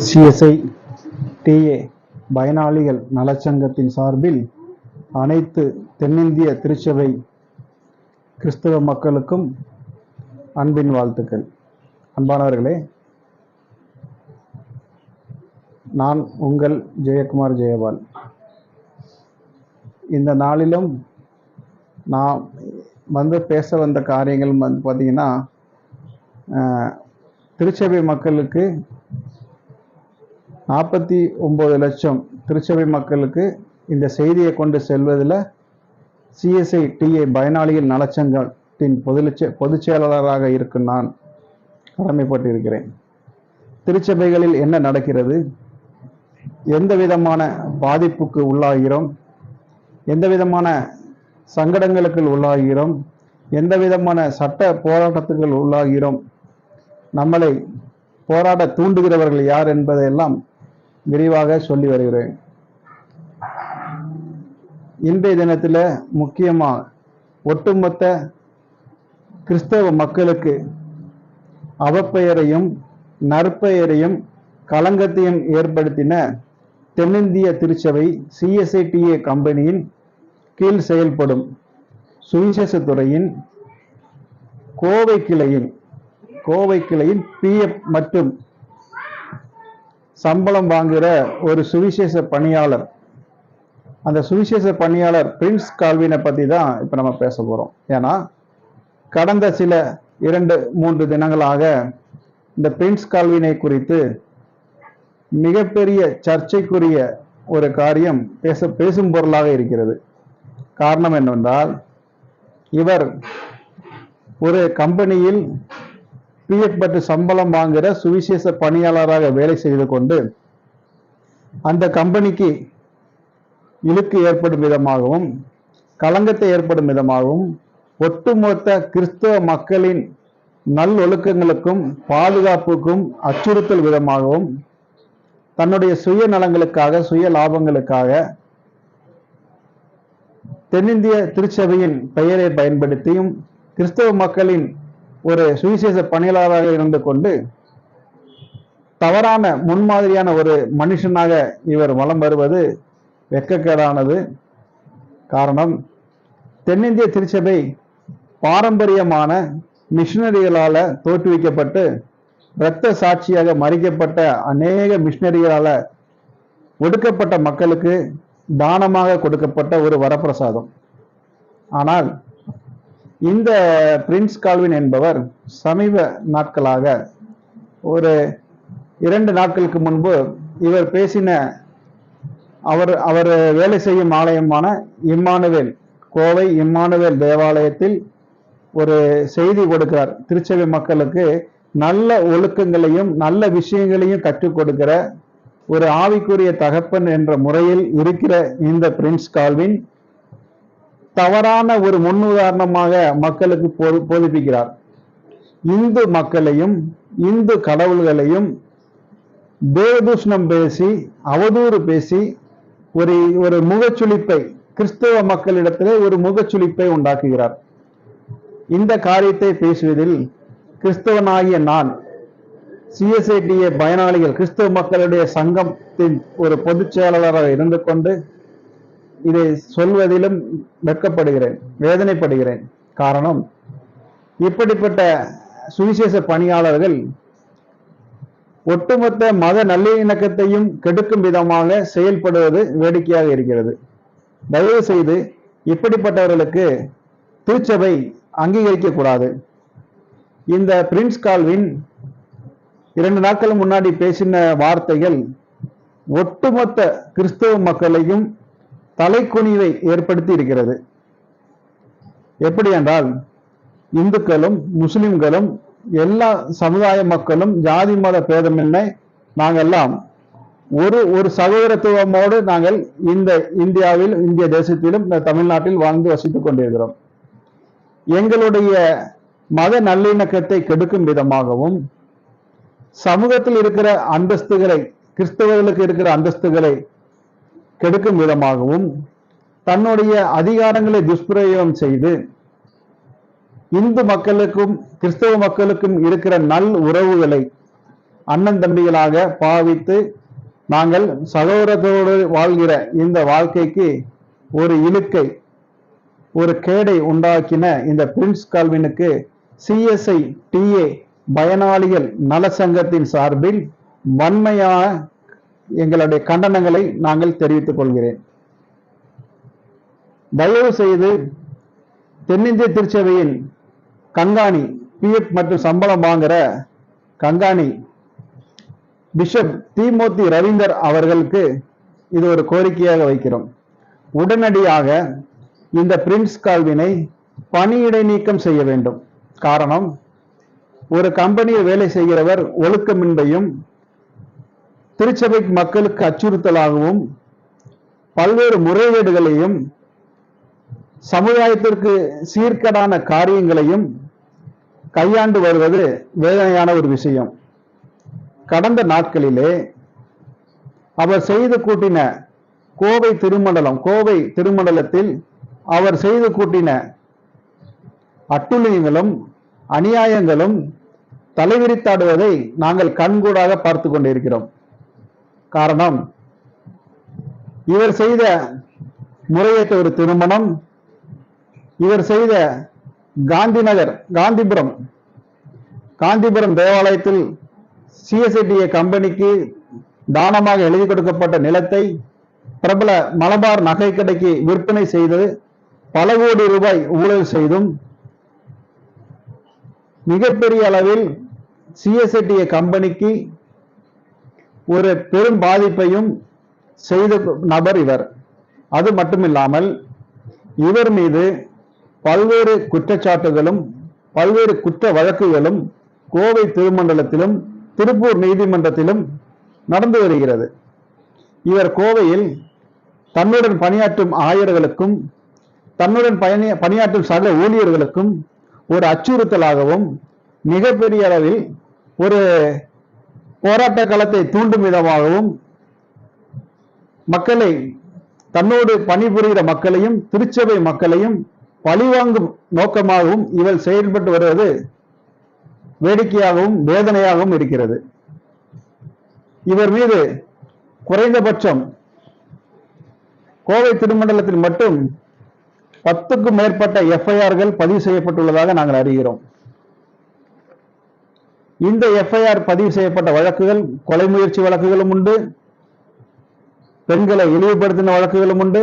CSI DA பயனாளிகள் நலச்சங்கத்தின் சார்பில் அனைத்து தென்னிந்திய திருச்சபை கிறிஸ்தவ மக்களுக்கும் அன்பின் வாழ்த்துக்கள். அன்பானவர்களே, நான் உங்கள் ஜெயக்குமார் ஜெயபால். இந்த நாளிலும் நான் பேச வந்த காரியங்கள் பார்த்தீங்கன்னா, திருச்சபை மக்களுக்கு 49 லட்சம் திருச்சபை மக்களுக்கு இந்த செய்தியை கொண்டு செல்வதில் சிஎஸ்ஐ டிஏ பயனாளிகள் நலச்சங்கத்தின் பொதுச் செயலாளராக இருக்கும் நான் கடமைப்பட்டிருக்கிறேன். திருச்சபைகளில் என்ன நடக்கிறது, எந்த விதமான பாதிப்புக்கு உள்ளாகிறோம், எந்த விதமான சங்கடங்களுக்கு உள்ளாகிறோம், எந்த விதமான சட்ட போராட்டத்துக்கு உள்ளாகிறோம், நம்மளை போராட தூண்டுகிறவர்கள் யார் என்பதையெல்லாம் விரிவாக சொல்லி வருகிறேன். இன்றைய தினத்தில் முக்கியமாக ஒட்டுமொத்த கிறிஸ்தவ மக்களுக்கு அவப்பெயரையும் நற்பெயரையும் களங்கத்தையும் ஏற்படுத்தின தென்னிந்திய திருச்சபை சிஎஸ்ஐ டிஏ கம்பெனியின் கீழ் செயல்படும் சுவிசேஷத்துறையின் கோவை கிளையின் பிஎஃப் மற்றும் சம்பளம் வாங்குகிற ஒரு சுவிசேஷ பணியாளர், அந்த சுவிசேஷ பணியாளர் பிரின்ஸ் கால்வினை பற்றி தான் இப்போ நம்ம பேச போகிறோம். ஏன்னா கடந்த சில 2-3 தினங்களாக இந்த பிரின்ஸ் கால்வினை குறித்து மிகப்பெரிய சர்ச்சைக்குரிய ஒரு காரியம் பேசும் பொருளாக இருக்கிறது. காரணம் என்னவென்றால், இவர் ஒரு கம்பெனியில் பிஎஃப் மற்றும் சம்பளம் வாங்குகிற சுவிசேஷ பணியாளராக வேலை செய்து கொண்டு அந்த கம்பெனிக்கு இழுக்கு ஏற்படும் விதமாகவும் களங்கத்தை ஏற்படும் விதமாகவும் ஒட்டுமொத்த கிறிஸ்தவ மக்களின் நல்லொழுக்கங்களுக்கும் பாதுகாப்புக்கும் அச்சுறுத்தல் விதமாகவும் தன்னுடைய சுய நலங்களுக்காக சுய லாபங்களுக்காக தென்னிந்திய திருச்சபையின் பெயரை பயன்படுத்தியும் கிறிஸ்தவ மக்களின் ஒரு சுவிசேஷ பணியாளராக இருந்து கொண்டு தவறான முன்மாதிரியான ஒரு மனுஷனாக இவர் வலம் வருவது வெட்கக்கேடானது. காரணம், தென்னிந்திய திருச்சபை பாரம்பரியமான மிஷினரிகளால தோற்றுவிக்கப்பட்டு இரத்த சாட்சியாக மறிக்கப்பட்ட அநேக மிஷினரிகளால ஒடுக்கப்பட்ட மக்களுக்கு தானமாக கொடுக்கப்பட்ட ஒரு வரப்பிரசாதம். ஆனால் இந்த பிரின்ஸ் கால்வின் என்பவர் சமீப நாட்களாக, ஒரு 2 நாட்களுக்கு முன்பு இவர் பேசின, அவர் வேலை செய்யும் ஆலயமான இம்மானுவேல், கோவை இம்மானுவேல் தேவாலயத்தில் ஒரு செய்தி கொடுக்கிறார். திருச்சபை மக்களுக்கு நல்ல ஒழுக்கங்களையும் நல்ல விஷயங்களையும் கற்றுக் கொடுக்கிற ஒரு ஆவிக்குரிய தகப்பன் என்ற முறையில் இருக்கிற இந்த பிரின்ஸ் கால்வின் தவறான ஒரு முன்னுதாரணமாக மக்களுக்கு போதிப்பிக்கிறார். இந்து மக்களையும் இந்து கடவுள்களையும் தேவதூஷணம் பேசி அவதூறு பேசி ஒரு முகச்சுளிப்பை கிறிஸ்தவ மக்களிடத்திலே ஒரு முகச்சுளிப்பை உண்டாக்குகிறார். இந்த காரியத்தை பேசுவதில் கிறிஸ்தவனாகிய நான் சிஎஸ்ஐ டிஏ பயனாளிகள் கிறிஸ்தவ மக்களுடைய சங்கத்தின் ஒரு பொதுச் செயலாளராக இருந்து கொண்டு இதை சொல்வதிலும் வெட்கப்படுகிறேன், வேதனைப்படுகிறேன். காரணம், இப்படிப்பட்ட சுவிசேஷ பணியாளர்கள் ஒட்டுமொத்த மத நல்லிணக்கத்தையும் கெடுக்கும் விதமாக செயல்படுவது வேடிக்கையாக இருக்கிறது. தயவு செய்து இப்படிப்பட்டவர்களுக்கு திருச்சபை அங்கீகரிக்க கூடாது. இந்த பிரின்ஸ் கால்வின் 2 நாட்கள் முன்னாடி பேசின வார்த்தைகள் ஒட்டுமொத்த கிறிஸ்தவ மக்களையும் தலைக்குனிவை ஏற்படுத்தி இருக்கிறது. எப்படி என்றால், இந்துக்களும் முஸ்லிம்களும் எல்லா சமுதாய மக்களும் ஜாதி மத பேதமின்மை நாங்கெல்லாம் ஒரு சகோதரத்துவமோடு நாங்கள் இந்த இந்தியாவில், இந்திய தேசத்திலும் இந்த தமிழ்நாட்டில் வாழ்ந்து வசித்துக் கொண்டிருக்கிறோம். எங்களுடைய மத நல்லிணக்கத்தை கெடுக்கும் விதமாகவும் சமூகத்தில் இருக்கிற அந்தஸ்துகளை, கிறிஸ்தவர்களுக்கு இருக்கிற அந்தஸ்துகளை கெடுக்கும் விதமாகவும் தன்னுடைய அதிகாரங்களை துஷ்பிரயோகம் செய்து இந்து மக்களுக்கும் கிறிஸ்தவ மக்களுக்கும் இருக்கிற நல் உறவுகளை அண்ணன் தம்பிகளாக பாவித்து நாங்கள் சகோதரத்தோடு வாழ்கிற இந்த வாழ்க்கைக்கு ஒரு இழுக்கை, ஒரு கேடை உண்டாக்கின இந்த பிரின்ஸ் கால்வினுக்கு சிஎஸ்ஐ டிஏ பயனாளிகள் நல சங்கத்தின் சார்பில் வன்மையான எங்களுடைய கண்டனங்களை நாங்கள் தெரிவித்துக் கொள்கிறேன். தயவு செய்து தென்னிந்திய திருச்சபையின் கண்காணி பிஎஃப் மற்றும் சம்பளம் வாங்குற கண்காணி பிஷப் தீமோத்தி ரவீந்தர் அவர்களுக்கு இது ஒரு கோரிக்கையாக வைக்கிறோம். உடனடியாக இந்த பிரின்ஸ் கால்வினை பணியிடை நீக்கம் செய்ய வேண்டும். காரணம், ஒரு கம்பெனியில் வேலை செய்கிறவர் ஒழுக்கமின்மையும் திருச்சபை மக்களுக்கு அச்சுறுத்தலாகவும் பல்வேறு முறைகேடுகளையும் சமுதாயத்திற்கு சீர்கேடான காரியங்களையும் கையாண்டு வருவது வேதனையான ஒரு விஷயம். கடந்த நாட்களிலே அவர் செய்து கூட்டின கோவை திருமண்டலத்தில் அவர் செய்து கூட்டின அட்டுழியங்களும் அநியாயங்களும் தலைவிரித்தாடுவதை நாங்கள் கண்கூடாக பார்த்து கொண்டிருக்கிறோம். காரணம், இவர் செய்த முறையற்ற ஒரு திருமணம், இவர் செய்த காந்திபுரம் தேவாலயத்தில் சிஎஸ்ஐடிஏ கம்பெனிக்கு தானமாக எழுதி கொடுக்கப்பட்ட நிலத்தை பிரபல மலபார் நகை கடைக்கு விற்பனை செய்து பல கோடி ரூபாய் ஊழல் செய்தும் மிகப்பெரிய அளவில் சிஎஸ்ஐடிஏ கம்பெனிக்கு ஒரு பெரும் பாதிப்பையும் செய்த நபர் இவர். அது மட்டுமில்லாமல் இவர் மீது பல்வேறு குற்றச்சாட்டுகளும் பல்வேறு குற்ற வழக்குகளும் கோவை திருமண்டலத்திலும் திருப்பூர் நீதிமன்றத்திலும் நடந்து வருகிறது. இவர் கோவையில் தன்னுடன் பணியாற்றும் ஆயர்களுக்கும் தன்னுடன் பணியாற்றும் சக ஊழியர்களுக்கும் ஒரு அச்சுறுத்தலாகவும் மிகப்பெரிய அளவில் ஒரு போராட்ட களத்தை தூண்டும் விதமாகவும் மக்களை, தன்னோடு பணிபுரிகிற மக்களையும் திருச்சபை மக்களையும் பழிவாங்கும் நோக்கமாகவும் இவர் செயல்பட்டு வருவது வேடிக்கையாகவும் வேதனையாகவும் இருக்கிறது. இவர் மீது குறைந்தபட்சம் கோவை திருமண்டலத்தில் மட்டும் 10க்கும் மேற்பட்ட எஃப்ஐஆர்கள் பதிவு செய்யப்பட்டுள்ளதாக நாங்கள் அறிகிறோம். இந்த எஃப்ஐஆர் பதிவு செய்யப்பட்ட வழக்குகள் கொலை முயற்சி வழக்குகளும் உண்டு, பெண்களை இழிவுபடுத்தின வழக்குகளும் உண்டு,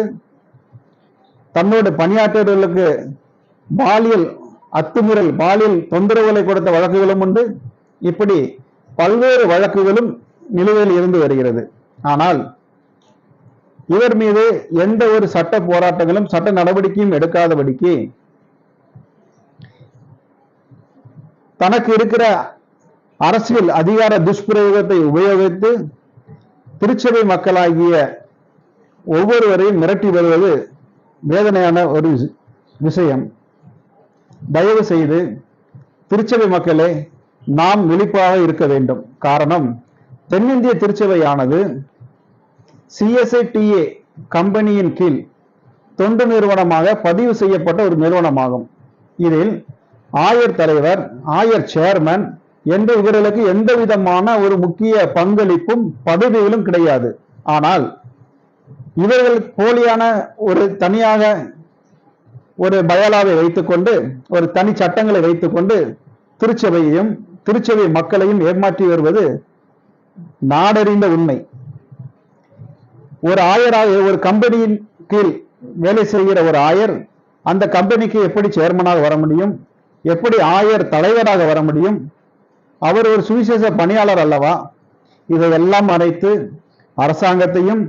தன்னோடு பணியாற்றவர்களுக்கு பாலியல் அத்துமீறல் பாலியல் தொந்தரவுகளை கொடுத்த வழக்குகளும் உண்டு. இப்படி பல்வேறு வழக்குகளும் நிலுவையில் இருந்து வருகிறது. ஆனால் இவர் மீது எந்த ஒரு சட்ட போராட்டங்களும் சட்ட நடவடிக்கையும் எடுக்காதபடிக்கு தனக்கு இருக்கிற அரசியல் அதிகார துஷ்பிரயோகத்தை உபயோகித்து திருச்சபை மக்களாகிய ஒவ்வொருவரையும் மிரட்டி வருவது வேதனையான ஒரு விஷயம். தயவு செய்து திருச்சபை மக்களே, நாம் விழிப்பாக இருக்க வேண்டும். காரணம், தென்னிந்திய திருச்சபையானது சிஎஸ்ஐடிஏ கம்பெனியின் கீழ் தொண்டு நிறுவனமாக பதிவு செய்யப்பட்ட ஒரு நிறுவனமாகும். இதில் ஆயர் தலைவர், ஆயர் சேர்மன் என்ற இவர்களுக்கு எந்த விதமான ஒரு முக்கிய பங்களிப்பும் பதவிகளும் கிடையாது. ஆனால் இவர்கள் போலியான ஒரு தனியாக ஒரு பயாலாவை வைத்துக்கொண்டு ஒரு தனி சட்டங்களை வைத்துக்கொண்டு திருச்சபையையும் திருச்சபை மக்களையும் ஏமாற்றி வருவது நாடறிந்த உண்மை. ஒரு ஆயராக ஒரு கம்பெனியின் கீழ் வேலை செய்கிற ஒரு ஆயர் அந்த கம்பெனிக்கு எப்படி சேர்மனாக வர முடியும்? எப்படி ஆயர் தலைவராக வர முடியும்? அவர் ஒரு சுவிசேஷ பணியாளர் அல்லவா? இதையெல்லாம் மறைத்து அரசாங்கத்தையும்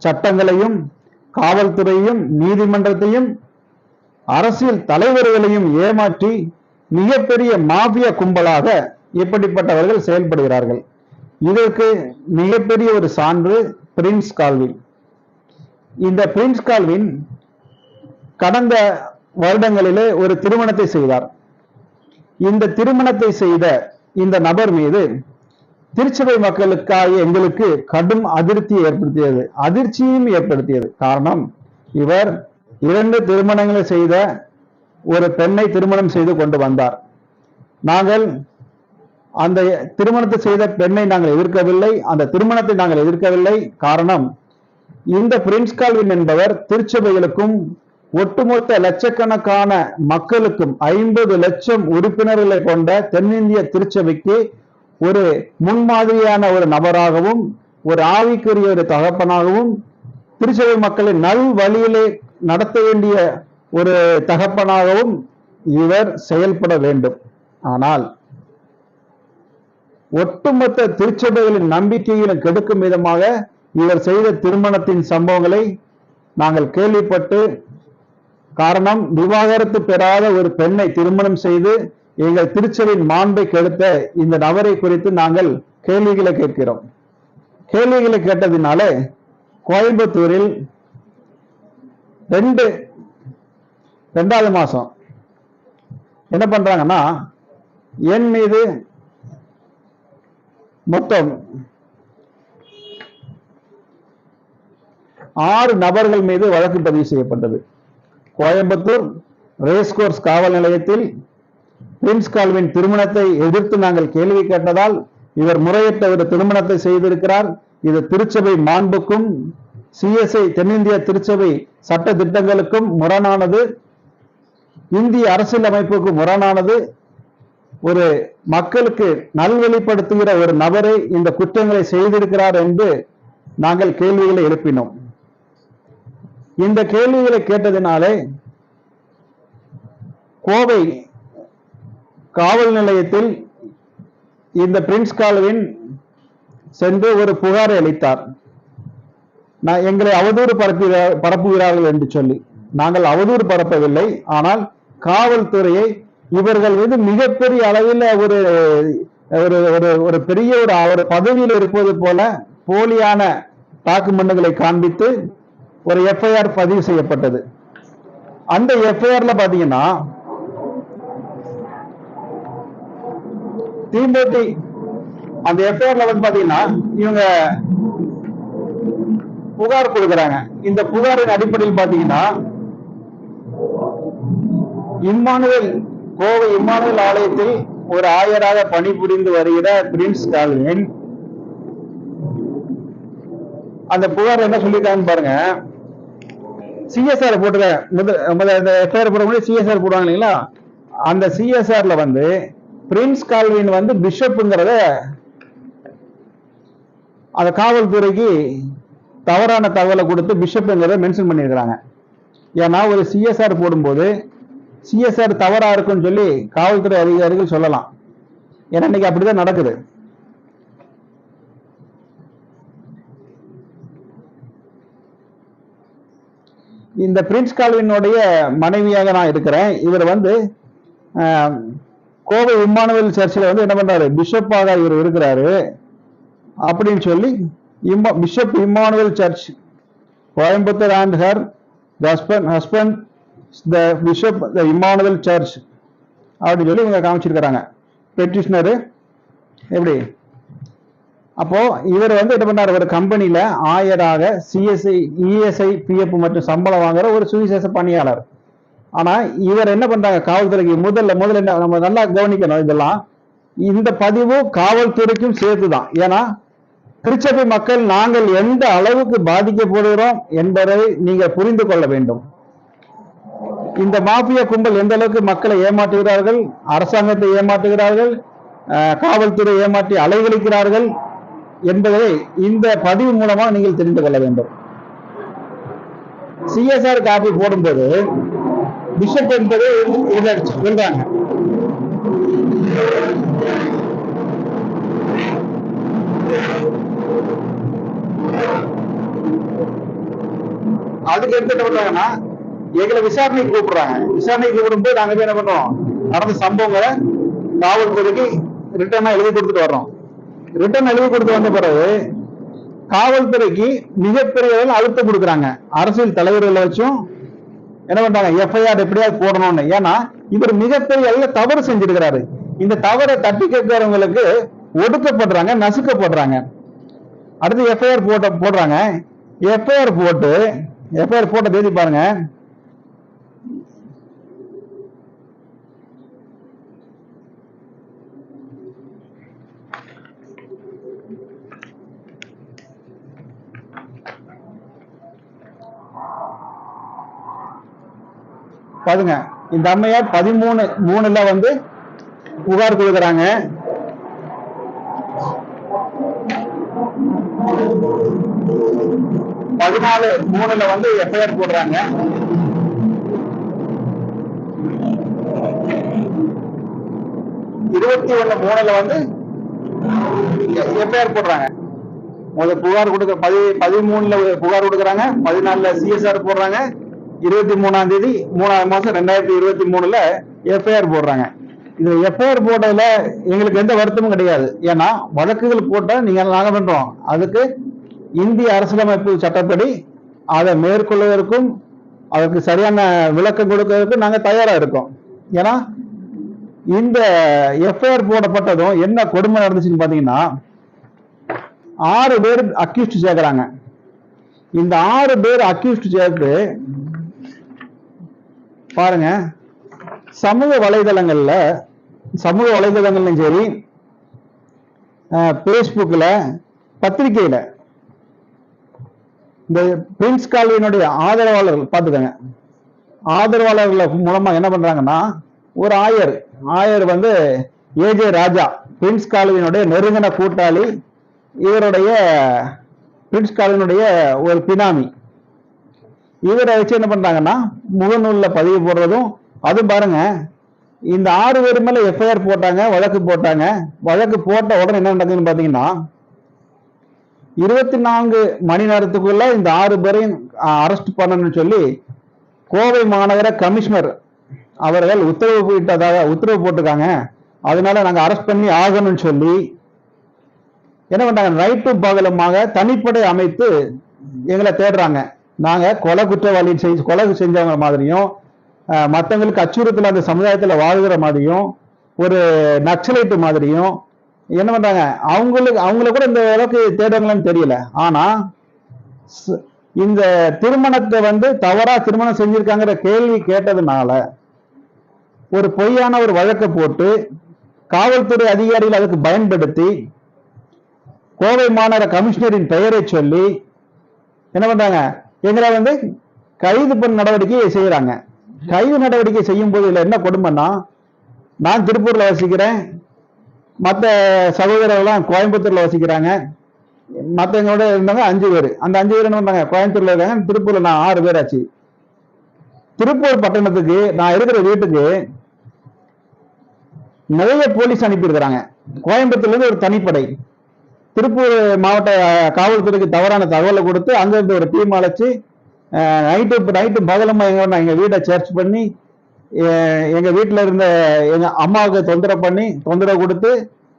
சட்டங்களையும் காவல்துறையும் நீதிமன்றத்தையும் அரசியல் தலைவர்களையும் ஏமாற்றி மிகப்பெரிய மாஃபியா கும்பலாக இப்படிப்பட்டவர்கள் செயல்படுகிறார்கள். இதற்கு மிகப்பெரிய ஒரு சான்று பிரின்ஸ் கால்வின். இந்த பிரின்ஸ் கால்வின் கடந்த வருடங்களிலே ஒரு திருமணத்தை செய்தார். இந்த திருமணத்தை செய்த இந்த நபர் மீது திருச்சபை மக்களுக்காக எங்களுக்கு கடும் அதிர்ச்சியும் ஏற்படுத்தியது. காரணம், இவர் 2 திருமணங்களை செய்த ஒரு பெண்ணை திருமணம் செய்து கொண்டு வந்தார். நாங்கள் அந்த திருமணத்தை செய்த பெண்ணை நாங்கள் எதிர்க்கவில்லை, அந்த திருமணத்தை நாங்கள் எதிர்க்கவில்லை. காரணம், இந்த பிரின்ஸ் கால்வின் என்பவர் திருச்சபைகளுக்கும் ஒட்டுமொத்த லட்சக்கணக்கான மக்களுக்கும் 50 லட்சம் உறுப்பினர்களை கொண்ட தென்னிந்திய திருச்சபைக்கு ஒரு முன்மாதிரியான ஒரு நபராகவும், ஒரு ஆவிக்குரிய ஒரு தகப்பனாகவும், திருச்சபை மக்களை நல் வழியிலே நடத்த வேண்டிய ஒரு தகப்பனாகவும் இவர் செயல்பட வேண்டும். ஆனால் ஒட்டுமொத்த திருச்சபைகளின் நம்பிக்கையிலும் கெடுக்கும் விதமாக இவர் செய்த திருமணத்தின் சம்பவங்களை நாங்கள் கேள்விப்பட்டு, காரணம், விவாகரத்து பெறாத ஒரு பெண்ணை திருமணம் செய்து எங்கள் திருச்சபையின் மாண்பை கெடுத்த இந்த நபரை குறித்து நாங்கள் கேள்விகளை கேட்கிறோம். கேள்விகளை கேட்டதினாலே கோயம்புத்தூரில் ரெண்டாவது மாசம் என்ன பண்றாங்கன்னா, என் மீது மொத்தம் 6 நபர்கள் மீது வழக்கு பதிவு செய்யப்பட்டது. கோயம்புத்தூர் ரேஸ்கோர்ஸ் காவல் நிலையத்தில் பிரின்ஸ் கால்வின் திருமணத்தை எதிர்த்து நாங்கள் கேள்வி கேட்டதால் இவர் முறையற்ற ஒரு திருமணத்தை செய்திருக்கிறார். இது திருச்சபை மாண்புக்கும் சிஎஸ்ஐ தென்னிந்திய திருச்சபை சட்ட திட்டங்களுக்கும் முரணானது, இந்திய அரசியல் அமைப்புக்கு முரணானது. ஒரு மக்களுக்கு நல்வழிப்படுத்துகிற ஒரு நபரை இந்த குற்றங்களை செய்திருக்கிறார் என்று நாங்கள் கேள்விகளை எழுப்பினோம். இந்த கேள்விகளை கேட்டதினாலே கோவை காவல் நிலையத்தில் இந்த பிரின்ஸ் கால்வின் சென்று ஒரு புகாரை அளித்தார். எங்களை அவதூறு பரப்புகிறார்கள் என்று சொல்லி. நாங்கள் அவதூறு பரப்பவில்லை, ஆனால் காவல்துறையை இவர்கள் மீது மிகப்பெரிய அளவில் ஒரு பெரிய ஒரு பதவியில் இருப்பது போல போலியான டாக்குமெண்ட்களை காண்பித்து ஒரு எஃப்ஐஆர் பதிவு செய்யப்பட்டது. அந்த எஃப்ஐஆர்ல பாத்தீங்கன்னா தீம்பேட்டி அந்த எஃப்ஐஆர்ல வந்து பாத்தீங்கன்னா இவங்க புகார் கொடுக்கிறாங்க. இந்த புகாரின் அடிப்படையில் பாத்தீங்கன்னா கோவை இம்மானுவேல் ஆலயத்தில் ஒரு ஆயராக பணிபுரிந்து வருகிற பிரின்ஸ் கால்வின் அந்த புகார் என்ன சொல்லிருக்காங்கன்னு பாருங்க. சிஎஸ்ஆர் போட்டுக்க எஃப்ஐஆர் போட முடியும், சிஎஸ்ஆர் போடுவாங்க இல்லைங்களா? அந்த சிஎஸ்ஆர்ல வந்து பிரின்ஸ் கால்வின் வந்து பிஷப்ங்கிறத அந்த காவல்துறைக்கு தவறான தகவலை கொடுத்து பிஷப்ங்கிறத மென்ஷன் பண்ணியிருக்கிறாங்க. ஏன்னா ஒரு சிஎஸ்ஆர் போடும்போது சிஎஸ்ஆர் தவறா இருக்குன்னு சொல்லி காவல்துறை அதிகாரிகள் சொல்லலாம். ஏன்னா இன்னைக்கு அப்படிதான் நடக்குது. இந்த பிரின்ஸ் கால்வினுடைய மனைவியாக நான் இருக்கிறேன். இவர் வந்து கோவை இம்மானுவேல் சர்ச்சில் வந்து என்ன பண்றாரு, பிஷப்பாக இவர் இருக்கிறாரு அப்படின்னு சொல்லி bishop Immanuel church Coimbatore and her husband the bishop the Immanuel church அப்படின்னு சொல்லி இவங்க காமிச்சிருக்கிறாங்க பெட்டிஷனரு. எப்படி அப்போ இவர் வந்து என்ன பண்ணார், ஒரு கம்பெனியில ஆயராக சிஎஸ்ஐ இஎஸ்ஐ பிஎஃப் மற்றும் சம்பளம் வாங்குற ஒரு சுவிசேஷ பணியாளர். ஆனா இவர் என்ன பண்றாங்க, காவல்துறைக்கு முதல்ல நம்ம நல்லா கவனிக்கணும். இதெல்லாம் இந்த பதிவு காவல்துறைக்கும் சேர்த்துதான். ஏன்னா திருச்சபை மக்கள் நாங்கள் எந்த அளவுக்கு பாதிக்கப்படுகிறோம் என்பதை நீங்க புரிந்து கொள்ள வேண்டும். இந்த மாஃபியா கும்பல் எந்த அளவுக்கு மக்களை ஏமாற்றுகிறார்கள், அரசாங்கத்தை ஏமாற்றுகிறார்கள், காவல்துறை ஏமாற்றி அலைகழிக்கிறார்கள் என்பதை இந்த பதிவு மூலமா நீங்கள் தெரிந்து கொள்ள வேண்டும். சிஎஸ்ஆர் காப்பி போடும்போது பிஷப் என்பது சொல்றாங்க. அதுக்கு எடுத்து என்ன பண்றாங்கன்னா, எங்களை விசாரணைக்கு கூப்பிடுறாங்க. விசாரணைக்கு கூப்பிடும்போது நாங்க என்ன பண்றோம், நடந்த சம்பவங்களை காவல்துறைக்கு ரிட்டர்னா எழுதி கொடுத்துட்டு வர்றோம். ரிட்டர்ன் எழுதி கொடுத்து வந்த பிறகு காவல்துறைக்கு மிகப்பெரிய அழுத்தம் கொடுக்குறாங்க. அரசியல் தலைவர்களை வச்சும் என்ன பண்றாங்க, எஃப்ஐஆர் எப்படியாவது போடணும்னு. ஏன்னா இவர் மிகப்பெரிய அளவில் தவறு செஞ்சிருக்கிறாரு. இந்த தவறை தட்டி கேட்கிறவங்களுக்கு ஒடுக்கப்படுறாங்க, நசுக்கப்படுறாங்க. அடுத்து எஃப்ஐஆர் போடுறாங்க. எஃப்ஐஆர் போட்ட தேதி பாருங்க, பாருங்க, இந்த அம்மையார் 13/3 வந்து புகார் கொடுக்குறாங்க. 14/3 வந்து எஃப்ஐஆர் போடுறாங்க. 21/3 வந்து எஃப்ஐஆர் போடுறாங்க. முதல் புகார் கொடுக்க 13 புகார் கொடுக்குறாங்க, 14 சிஎஸ்ஆர் போடுறாங்க, 23ஆம் தேதி 3ஆம் மாசம் 2023 எஃப்ஐஆர் போடுறாங்க. இது எஃப்ஐஆர் போட்டதுல எங்களுக்கு எந்த வருத்தமும் கிடையாது. ஏன்னா வழக்குகள் போட்டா நாங்க பண்றோம், அதுக்கு இந்திய அரசியலமைப்பு சட்டப்படி அதை மேற்கொள்வதற்கும் அதற்கு சரியான விளக்கம் கொடுக்கறதுக்கும் நாங்க தயாரா இருக்கோம். ஏன்னா இந்த எஃப்ஐஆர் போடப்பட்டதும் என்ன கொடுமை நடந்துச்சுன்னு பாத்தீங்கன்னா, 6 பேர் அக்யூஸ்ட் சேர்க்கிறாங்க. இந்த 6 பேர் அக்யூஸ்ட் சேர்த்து பாருங்க, சமூக வலைதளங்கள்லையும் சரி, பேஸ்புக்ல, பத்திரிகையில இந்த பிரின்ஸ் கால்வியினுடைய ஆதரவாளர்கள் பார்த்துக்கங்க, ஆதரவாளர்கள் மூலமா என்ன பண்றாங்கன்னா, ஒரு ஆயர் வந்து ஏஜே ராஜா, பிரின்ஸ் கால்வியினுடைய நெருங்கின கூட்டாளி, இவருடைய பிரின்ஸ் கால்வியினுடைய ஒரு பினாமி, இவரை வச்சு என்ன பண்றாங்கன்னா முகநூல்ல பதிவு போடுறதும். அது பாருங்க, இந்த 6 பேர் மேல எஃப்ஐஆர் போட்டாங்க, வழக்கு போட்டாங்க. வழக்கு போட்ட உடனே என்ன நடக்குதுன்னு பாத்தீங்கன்னா, 24 மணி நேரத்துக்குள்ள இந்த 6 பேரையும் அரெஸ்ட் பண்ணணும்னு சொல்லி கோவை மாநகர கமிஷனர் அவர்கள் உத்தரவு போட்டிருக்காங்க. அதனால நாங்க அரெஸ்ட் பண்ணி ஆகணும்னு சொல்லி என்ன பண்றாங்க, நைட்டும் பகலுமாக தனிப்படை அமைத்து எங்களை தேடுறாங்க. நாங்க கொலை செஞ்சவங்க மாதிரியும், மற்றவங்களுக்கு அச்சுறுத்தல் அந்த சமுதாயத்துல வாழ்கிற மாதிரியும், ஒரு நக்சலைட்டு மாதிரியும் என்ன பண்றாங்க. அவங்கள கூட இந்த அளவுக்கு தேடுறாங்களான்னு தெரியல. ஆனா இந்த திருமணத்தை வந்து தவறா திருமணம் செஞ்சிருக்காங்கிற கேள்வி கேட்டதுனால ஒரு பொய்யான ஒரு வழக்கை போட்டு காவல்துறை அதிகாரிகள் அதுக்கு பயன்படுத்தி கோவை மாநகர கமிஷனரின் பெயரை சொல்லி என்ன பண்றாங்க, எங்களை வந்து கைது பண்ண நடவடிக்கை செய்யறாங்க. கைது நடவடிக்கை செய்யும் போது இதுல என்ன கொடுமைன்னா, நான் திருப்பூர்ல வசிக்கிறேன், மற்ற சகோதரர்கள்லாம் கோயம்புத்தூர்ல வசிக்கிறாங்க, மற்றவங்களோட இருந்தாங்க 5 பேர். அந்த 5 பேர் என்ன பண்றாங்க, கோயம்புத்தூர்ல இருக்காங்க. திருப்பூர்ல நான் 6 பேர் ஆச்சு. திருப்பூர் பட்டணத்துக்கு நான் இருக்கிற வீட்டுக்கு நிறைய போலீஸ் அனுப்பியிருக்கிறாங்க. கோயம்புத்தூர்ல இருந்து ஒரு தனிப்படை, திருப்பூர் மாவட்ட காவல்துறைக்கு தவறான தகவலை கொடுத்து அங்கிருந்து ஒரு டீம் அழைச்சு நைட்டு பகலமா எங்க வீட்டை சர்ச் பண்ணி எங்க வீட்டுல இருந்த எங்க அம்மாவுக்கு தொந்தரவு கொடுத்து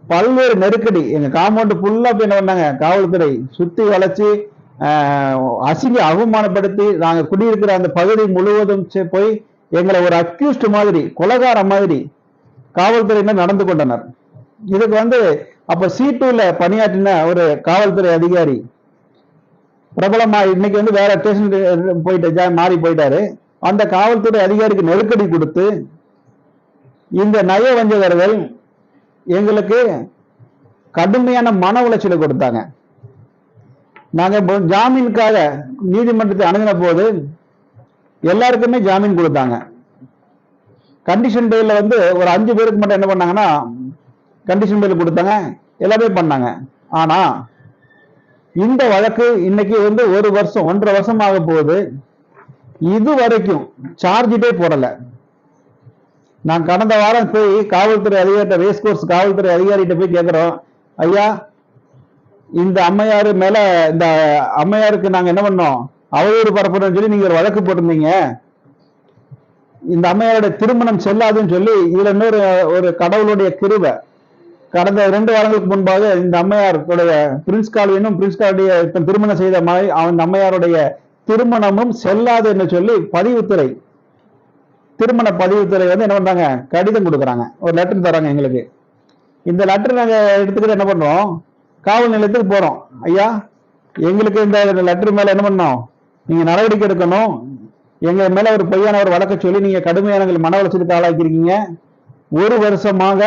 பல்வேறு நெருக்கடி, எங்க காம்பவுண்ட் ஃபுல்லா போய் என்ன பண்ணாங்க, காவல்துறை சுத்தி வளைச்சு அவமானப்படுத்தி நாங்க குடியிருக்கிற அந்த பகுதி முழுவதும் போய் எங்களை ஒரு அக்யூஸ்ட் மாதிரி, கொலைகார மாதிரி காவல்துறையினர் நடந்து கொண்டனர். இதுக்கு வந்து அப்ப C2ல பணியாற்றின ஒரு காவல்துறை அதிகாரி பிரபலமா இன்னைக்கு வந்து வேற ஸ்டேஷன் மாறி போயிட்டாரு. அந்த காவல்துறை அதிகாரிக்கு நெருக்கடி கொடுத்து இந்த நயவஞ்சகர்கள் எங்களுக்கு கடுமையான மன உளைச்சலை கொடுத்தாங்க. நாங்க ஜாமீனுக்காக நீதிமன்றத்தை அணுகின போது எல்லாருக்குமே ஜாமீன் கொடுத்தாங்க. கண்டிஷன் பெயில வந்து ஒரு 5 பேருக்கு மட்டும் என்ன பண்ணாங்கன்னா கண்டிஷன் பெயில் கொடுத்தாங்க, எல்லாமே பண்ணாங்க. ஆனா இந்த வழக்கு இன்னைக்கு வந்து 1 வருஷம் 1.5 வருஷம் ஆக போகுது. இது வரைக்கும் சார்ஜிட்டே போடல. நான் கடந்த வாரம் போய் காவல்துறை அதிகாரிட்ட, ரேஸ் கோர்ஸ் காவல்துறை அதிகாரிகிட்ட போய் கேட்கிறோம், ஐயா இந்த அம்மையாரு மேல, இந்த அம்மையாருக்கு நாங்க என்ன பண்ணோம், அவதூறு பரப்புறோம்னு சொல்லி நீங்க ஒரு வழக்கு போட்டிருந்தீங்க, இந்த அம்மையாருடைய திருமணம் செல்லாதுன்னு சொல்லி. இதுல இன்னொரு ஒரு கடவுளுடைய கிருபை, கடந்த 2 வாரங்களுக்கு முன்பாக இந்த அம்மையாருடைய பிரின்ஸ் கால்வியும் பிரின்ஸ் கால்வியை திருமணம் செய்த மாதிரி அந்த அம்மையாருடைய திருமணமும் செல்லாது என்று சொல்லி திருமண பதிவுத்துறை வந்து என்ன பண்றாங்க, கடிதம் கொடுக்குறாங்க, ஒரு லெட்டர் தராங்க எங்களுக்கு. இந்த லெட்டர் நாங்க எடுத்துக்கிட்டு என்ன பண்றோம், காவல் நிலையத்துக்கு போறோம். ஐயா எங்களுக்கு இந்த லெட்டர் மேல என்ன பண்ணோம், நீங்க நடவடிக்கை எடுக்கணும், எங்க மேல ஒரு பொய்யான ஒரு வழக்க சொல்லி நீங்க கடுமையான மன உளைச்சலுக்கு ஆளாக்கிருக்கீங்க. 1 வருஷமாக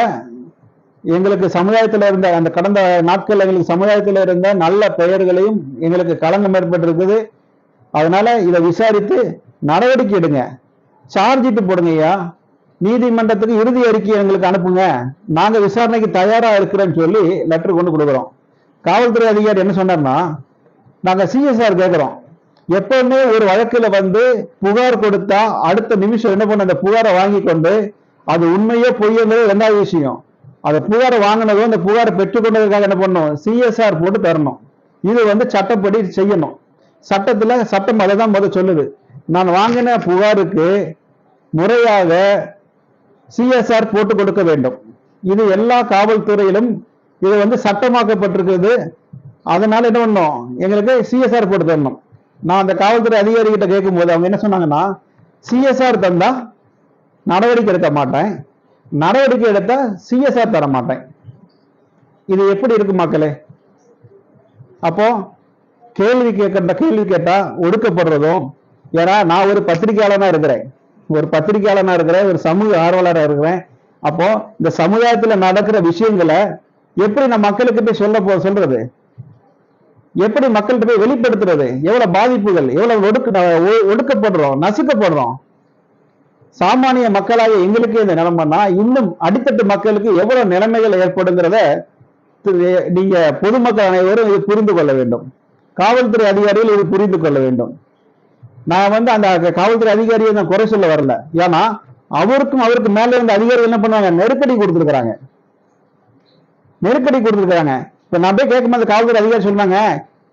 எங்களுக்கு சமுதாயத்துல இருந்த அந்த கடந்த நாட்கள் எங்களுக்கு சமுதாயத்துல இருந்த நல்ல பெயர்களையும் எங்களுக்கு களங்கம் ஏற்பட்டிருக்குது. அதனால இதை விசாரித்து நடவடிக்கை எடுங்க. சார்ஜ் ஷீட் போடுங்கய்யா, நீதிமன்றத்துக்கு இறுதி அறிக்கை எங்களுக்கு அனுப்புங்க, நாங்க விசாரணைக்கு தயாரா இருக்கிறேன்னு சொல்லி லெட்டர் கொண்டு கொடுக்குறோம். காவல்துறை அதிகாரி என்ன சொன்னார்னா, நாங்க சிஎஸ்ஆர் கேட்கிறோம். எப்பவுமே ஒரு வழக்குல வந்து புகார் கொடுத்தா அடுத்த நிமிஷம் என்ன பண்ண, அந்த புகாரை வாங்கி கொண்டு அது உண்மையோ பொய்யோங்கிறது ரெண்டாவது விஷயம். அதை புகாரை வாங்கினதும் அந்த புகாரை பெற்றுக்கொண்டதுக்காக என்ன பண்ணணும், சிஎஸ்ஆர் போட்டு தரணும். இது வந்து சட்டப்படி செய்யணும். சட்டம் அதை தான் முதல் சொல்லுது. நான் வாங்கின புகாருக்கு முறையாக சிஎஸ்ஆர் போட்டு கொடுக்க வேண்டும். இது எல்லா காவல்துறையிலும் இது வந்து சட்டமாக்கப்பட்டிருக்குது. அதனால என்ன பண்ணணும், எங்களுக்கு சிஎஸ்ஆர் போட்டு தரணும். நான் அந்த காவல்துறை அதிகாரி கிட்ட கேட்கும் போது அவங்க என்ன சொன்னாங்கன்னா, சிஎஸ்ஆர் தந்தா நடவடிக்கை எடுக்க மாட்டேன், நடவடிக்கை எடுத்தா சிஎஸ்ஆர் தர மாட்டேன். இது எப்படி இருக்கு மக்களே? அப்போ கேள்வி கேட்டா ஒடுக்கப்படுறதும், ஏன்னா நான் ஒரு பத்திரிகையாளனா இருக்கிறேன், ஒரு சமூக ஆர்வலராக இருக்கிறேன். அப்போ இந்த சமுதாயத்துல நடக்கிற விஷயங்களை எப்படி நான் மக்களுக்கு போய் சொல்றது, எப்படி மக்கள்கிட்ட போய் வெளிப்படுத்துறது, எவ்வளவு பாதிப்புகள், எவ்வளவு ஒடுக்கப்படுறோம், நசுக்கப்படுறோம். சாமானிய மக்களாக எங்களுக்கு இந்த நிலைமைன்னா இன்னும் அடித்தட்டு மக்களுக்கு எவ்வளவு நிலைமைகள் ஏற்படுங்கிறத நீங்க பொதுமக்கள் அனைவரும் இது புரிந்து கொள்ள வேண்டும். காவல்துறை அதிகாரிகள் இது புரிந்து கொள்ள வேண்டும். நான் வந்து அந்த காவல்துறை அதிகாரியை நான் குறை சொல்ல வரல. ஏன்னா அவருக்கு மேல இருந்த அதிகாரிகள் என்ன பண்ணுவாங்க, நெருக்கடி கொடுத்துருக்காங்க. இப்ப நான் போய் கேட்கும்போது காவல்துறை அதிகாரி சொன்னாங்க,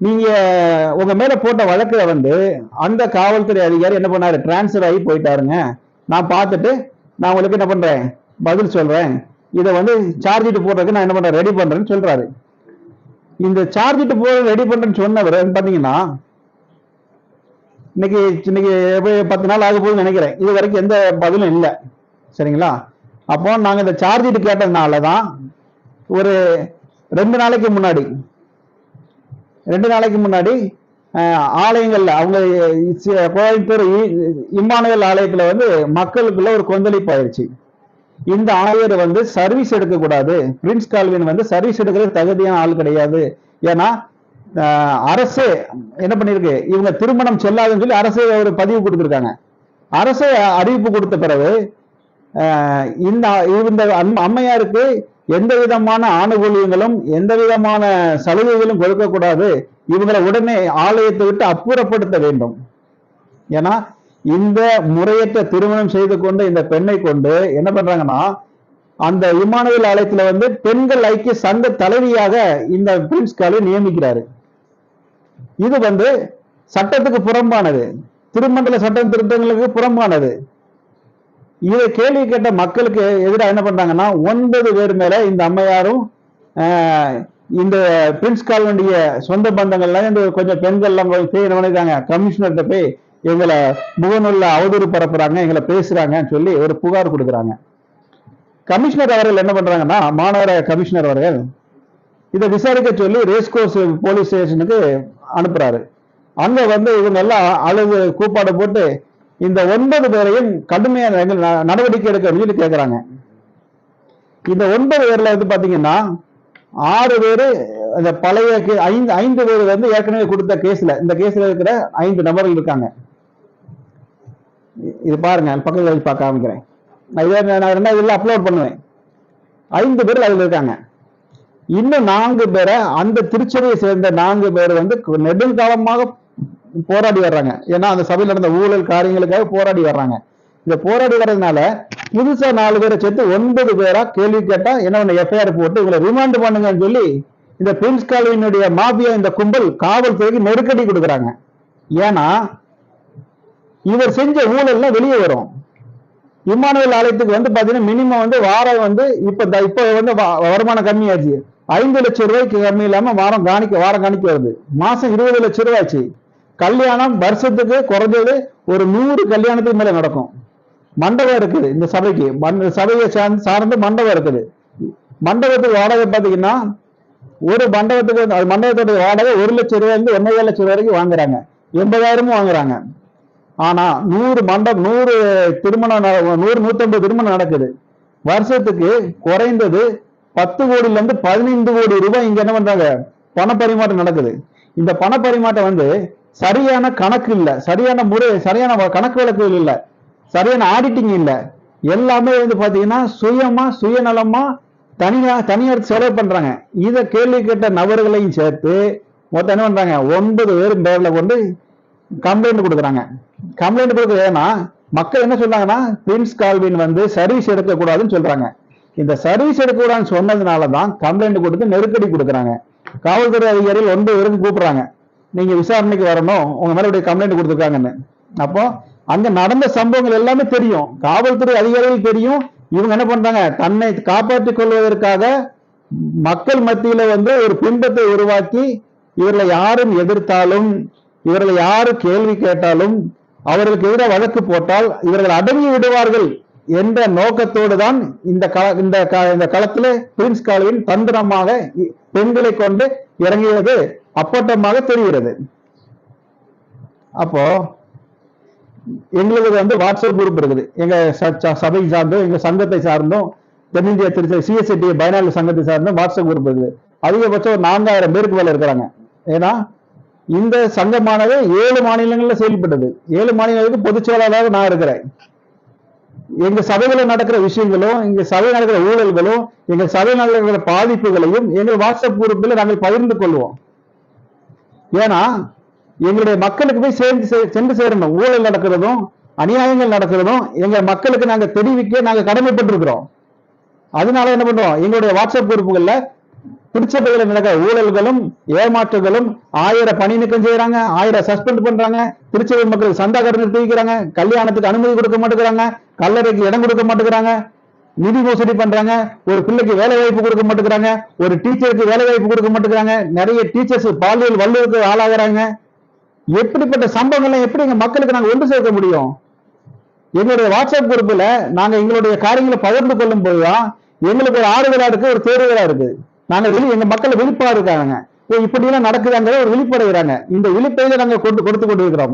நீங்க உங்க மேல போட்ட வழக்குல வந்து அந்த காவல்துறை அதிகாரி என்ன பண்ணாரு, டிரான்ஸ்பர் ஆகி போயிட்டாருங்க, நான் பார்த்துட்டு நான் உங்களுக்கு என்ன பண்றேன், பதில் சொல்றேன், இதை வந்து சார்ஜ் ஷீட் போடுறதுக்கு நான் என்ன பண்றேன், ரெடி பண்றேன்னு சொல்றாரு. இந்த சார்ஜ் ஷீட் போட ரெடி பண்றேன்னு சொன்னவர் பாத்தீங்கன்னா இன்னைக்கு 10 நாள் ஆக போகுதுன்னு நினைக்கிறேன். இது வரைக்கும் எந்த பதிலும் இல்லை. சரிங்களா? அப்போ நாங்க இந்த சார்ஜ் ஷீட் கேட்டதுனாலதான் ஒரு 2 நாளைக்கு முன்னாடி ஆலயங்கள்ல அவங்க கோயம்புத்தூர் இம்மானுவேல் ஆலயத்துல வந்து மக்களுக்குள்ள ஒரு கொந்தளிப்பு ஆயிடுச்சு. இந்த ஆயர் வந்து சர்வீஸ் எடுக்க கூடாது, பிரின்ஸ் கால்வின் வந்து சர்வீஸ் எடுக்கிறது தகுதியான ஆள் கிடையாது. ஏன்னா அரசு என்ன பண்ணிருக்கு, இவங்க திருமணம் செல்லாதுன்னு சொல்லி அரசு ஒரு பதிவு கொடுத்திருக்காங்க. அரசு அறிவிப்பு கொடுத்த பிறகு இந்த அம்மையாருக்கு எந்த விதமான ஆணுகூலியங்களும் எந்த விதமான சலுகைகளும் கொடுக்கக்கூடாது, இவங்களை உடனே ஆலயத்தை விட்டு அப்புறப்படுத்த வேண்டும். ஏன்னா இந்த முறையற்ற திருமணம் செய்து கொண்டு இந்த பெண்ணை கொண்டு என்ன பண்றாங்கன்னா, அந்த இம்மானுவேல் ஆலயத்துல வந்து பெண்கள் ஐக்கிய சங்க தலைவியாக இந்த பிரின்ஸ் கால்வின் நியமிக்கிறாரு. இது வந்து சட்டத்துக்கு புறம்பானது, திருமண்டல சட்டம் திருத்தங்களுக்கு புறம்பானது. இதை கேள்வி கேட்ட மக்களுக்கு எதிராக என்ன பண்றாங்கன்னா, 9 பேர் மேல இந்த அம்மையாரும் இந்த பிரின்ஸ் கால்வினுடைய சொந்த பந்தங்கள்லாம் கொஞ்சம் பெண்கள்லாம் போய் என்ன பண்ணிருக்காங்க, கமிஷனர்கிட்ட போய் எங்களை முகநூல்ல அவதூறு பரப்புறாங்க, எங்களை பேசுறாங்கன்னு சொல்லி ஒரு புகார் கொடுக்குறாங்க. கமிஷனர் அவர்கள் என்ன பண்றாங்கன்னா, மாநகர கமிஷனர் அவர்கள் இதை விசாரிக்க சொல்லி ரேஸ்கோர்ஸ் போலீஸ் ஸ்டேஷனுக்கு அனுப்புறாரு. அங்க வந்து இவங்க எல்லாம் அழுது கூப்பாடு போட்டு இந்த 9 பேரையும் கடுமையான நடவடிக்கை எடுக்க சொல்லி கேட்கிறாங்க. இந்த 9 பேர்ல வந்து பாத்தீங்கன்னா 6 பேரு அந்த பழைய 5 பேர் வந்து ஏற்கனவே கொடுத்த கேஸ்ல, இந்த கேஸ்ல இருக்கிற 5 நபர்கள் இருக்காங்க. இது பாருங்க, பக்கத்துல வச்சு பார்க்க காமிக்கிறேன். நான் 2வது அப்லோட் பண்ணுவேன். 5 பேர் அதுல இருக்காங்க. இன்னும் 4 பேரை அந்த திருச்சபையை சேர்ந்த 4 பேர் வந்து நெடுங்காலமாக போராடி வர்றாங்க. ஏன்னா அந்த சபையில் நடந்த ஊழல் காரியங்களுக்காக போராடி வர்றாங்க. இந்த போராடி வர்றதுனால புதுசா 4 பேரை சேர்த்து 9 பேரா கேள்வி கேட்டா என்ன எஃப்ஐஆர் போட்டு இவங்களை ரிமாண்ட் பண்ணுங்கன்னு சொல்லி இந்த பிரின்ஸ் கால்வினுடைய மாபியா இந்த கும்பல் காவல்துறைக்கு நெருக்கடி கொடுக்குறாங்க. ஏன்னா இவர் செஞ்ச ஊழல்ல வெளியே வரும். இம்மானுவேல் ஆலயத்துக்கு வந்து பாத்தீங்கன்னா மினிமம் வந்து வாரம் வந்து இப்ப வந்து வருமானம் கம்மியாச்சு. 5 லட்சம் ரூபாய்க்கு கம்மி இல்லாம வாரம் காணிக்க வருது. மாசம் 20 லட்சம் ரூபாய் ஆச்சு. கல்யாணம் வருஷத்துக்கு குறைஞ்சது ஒரு 100 கல்யாணத்துக்கு மேல நடக்கும். மண்டபம் இருக்குது, இந்த சபைக்கு சபையை சார்ந்து மண்டபம் இருக்குது. மண்டபத்துக்கு வாடகை பாத்தீங்கன்னா ஒரு மண்டபத்துடைய வாடகை 1 லட்சம் ரூபாய் 1,7 லட்சம் ரூபாய் வரைக்கும் வாங்குறாங்க, 80,000 வாங்குறாங்க. ஆனா 100 திருமணம் 150 திருமணம் நடக்குது. வருஷத்துக்கு குறைந்தது 10 கோடியில இருந்து 15 கோடி ரூபாய் இங்க என்ன பண்றாங்க, பணப்பரிமாற்றம் நடக்குது. இந்த பணப்பரிமாற்றம் வந்து சரியான கணக்கு இல்ல, சரியான கணக்கு வழக்குகள் இல்ல. சரியான ஆடிட்டிங் இல்லை. எல்லாமே வந்து பாத்தீங்கன்னா சுயமா சுயநலமா தனியார் செலவு பண்றாங்க. இதை கேள்வி கேட்ட நபர்களையும் சேர்த்து மொத்தம் என்ன பண்றாங்க, 9 பேரும் பேர்ல கொண்டு கம்ப்ளைண்ட் கொடுக்குறாங்க. கம்ப்ளைண்ட் கொடுக்குறது ஏன்னா மக்கள் என்ன சொல்றாங்கன்னா, பிரின்ஸ் கால்வின் வந்து சர்வீஸ் எடுக்கக்கூடாதுன்னு சொல்றாங்க. இந்த சர்வீஸ் எடுக்கக்கூடாதுன்னு சொன்னதுனாலதான் கம்ப்ளைண்ட் கொடுத்து நெருக்கடி கொடுக்குறாங்க. காவல்துறை அதிகாரிகள் 9 பேருக்கு கூப்பிடுறாங்க, நீங்க விசாரணைக்கு வரணும், உங்க மேல இப்படி கம்ப்ளைண்ட் கொடுத்துருக்காங்கன்னு. அப்போ அங்க நடந்த சம்பவங்கள் எல்லாமே தெரியும், காவல்துறை அதிகாரிகள் தெரியும். இவங்க என்ன பண்றாங்க, தன்னை காப்பாற்றிக் கொள்வதற்காக மக்கள் மத்தியில வந்து ஒரு பிம்பத்தை உருவாக்கி, இவர்களை யாரும் எதிர்த்தாலும், இவர்களை யாரு கேள்வி கேட்டாலும், அவர்களுக்கு எதிராக வழக்கு போட்டால் இவர்கள் அடங்கி விடுவார்கள் என்ற நோக்கத்தோடு தான் இந்த களத்துல பிரின்ஸ் கால்வின் தந்திரமாக பெண்களை கொண்டு இறங்கியது அப்பட்டமாக தெரிகிறது. அப்போ எங்களுக்கு வந்து வாட்ஸ்அப் குரூப் இருக்குது, எங்க சபை சார்ந்தும் எங்க சங்கத்தை சார்ந்தும் தென்னிந்திய திருச்சி சிஎஸ்டி பயனாளி சங்கத்தை சார்ந்தும் வாட்ஸ்அப் குரூப் இருக்குது. அதிகபட்சம் ஒரு 4000 பேருக்கு மேல இருக்கிறாங்க. ஏன்னா இந்த சங்கமானது 7 மாநிலங்கள்ல செயல்பட்டது. 7 மாநிலங்களுக்கு பொதுச் செயலாளராக நான் இருக்கிறேன். எங்க சபையில நடக்கிற விஷயங்களும், எங்க சபையில் நடக்கிற ஊழல்களும், எங்க சபையில் நடக்கிற பாதிப்புகளையும் எங்கள் வாட்ஸ்அப் குரூப்பில் நாங்கள் பகிர்ந்து கொள்வோம். ஏன்னா எங்களுடைய மக்களுக்கு போய் சென்று சேரணும். ஊழல் நடக்கிறதும் அநியாயங்கள் நடக்கிறதும் எங்க மக்களுக்கு நாங்க தெரிவிக்க நாங்க கடமைப்பட்டிருக்கிறோம். அதனால என்ன பண்றோம், எங்களுடைய வாட்ஸ்அப் குரூப்புகள்ல திருச்சபையில் நடக்கிற ஊழல்களும் ஏமாற்றுகளும் 1000 பணி நீக்கம் செய்யறாங்க, 1000 சஸ்பெண்ட் பண்றாங்க, திருச்சபை மக்களுக்கு சந்தா கட்டணம் தெரிவிக்கிறாங்க, கல்யாணத்துக்கு அனுமதி கொடுக்க மாட்டேங்கிறாங்க, கல்லறைக்கு இடம் கொடுக்க மாட்டேங்கிறாங்க, நிதி மோசடி பண்றாங்க, ஒரு பிள்ளைக்கு வேலை வாய்ப்பு கொடுக்க மாட்டேங்கிறாங்க, ஒரு டீச்சருக்கு வேலை வாய்ப்பு கொடுக்க மாட்டேங்கிறாங்க, நிறைய டீச்சர்ஸ் பாலியல் வல்லுறவுக்கு ஆளாகிறாங்க. எப்படிப்பட்ட சம்பவங்கள்லாம் எப்படி எங்க மக்களுக்கு நாங்க ஒன்று சேர்க்க முடியும்? எங்களுடைய வாட்ஸ்அப் குரூப்ல நாங்க எங்களுடைய காரியங்களை பகிர்ந்து கொள்ளும் போதுதான் எங்களுக்கு ஒரு ஆறுதலா இருக்கு, ஒரு தேர்தலா இருக்கு. நாங்க எங்க மக்கள் விழிப்பா இருக்காங்க, இப்படி எல்லாம் நடக்குதாங்கிற ஒரு விழிப்படைகிறாங்க. இந்த விழிப்பையில நாங்க கொடுத்து கொண்டிருக்கிறோம்.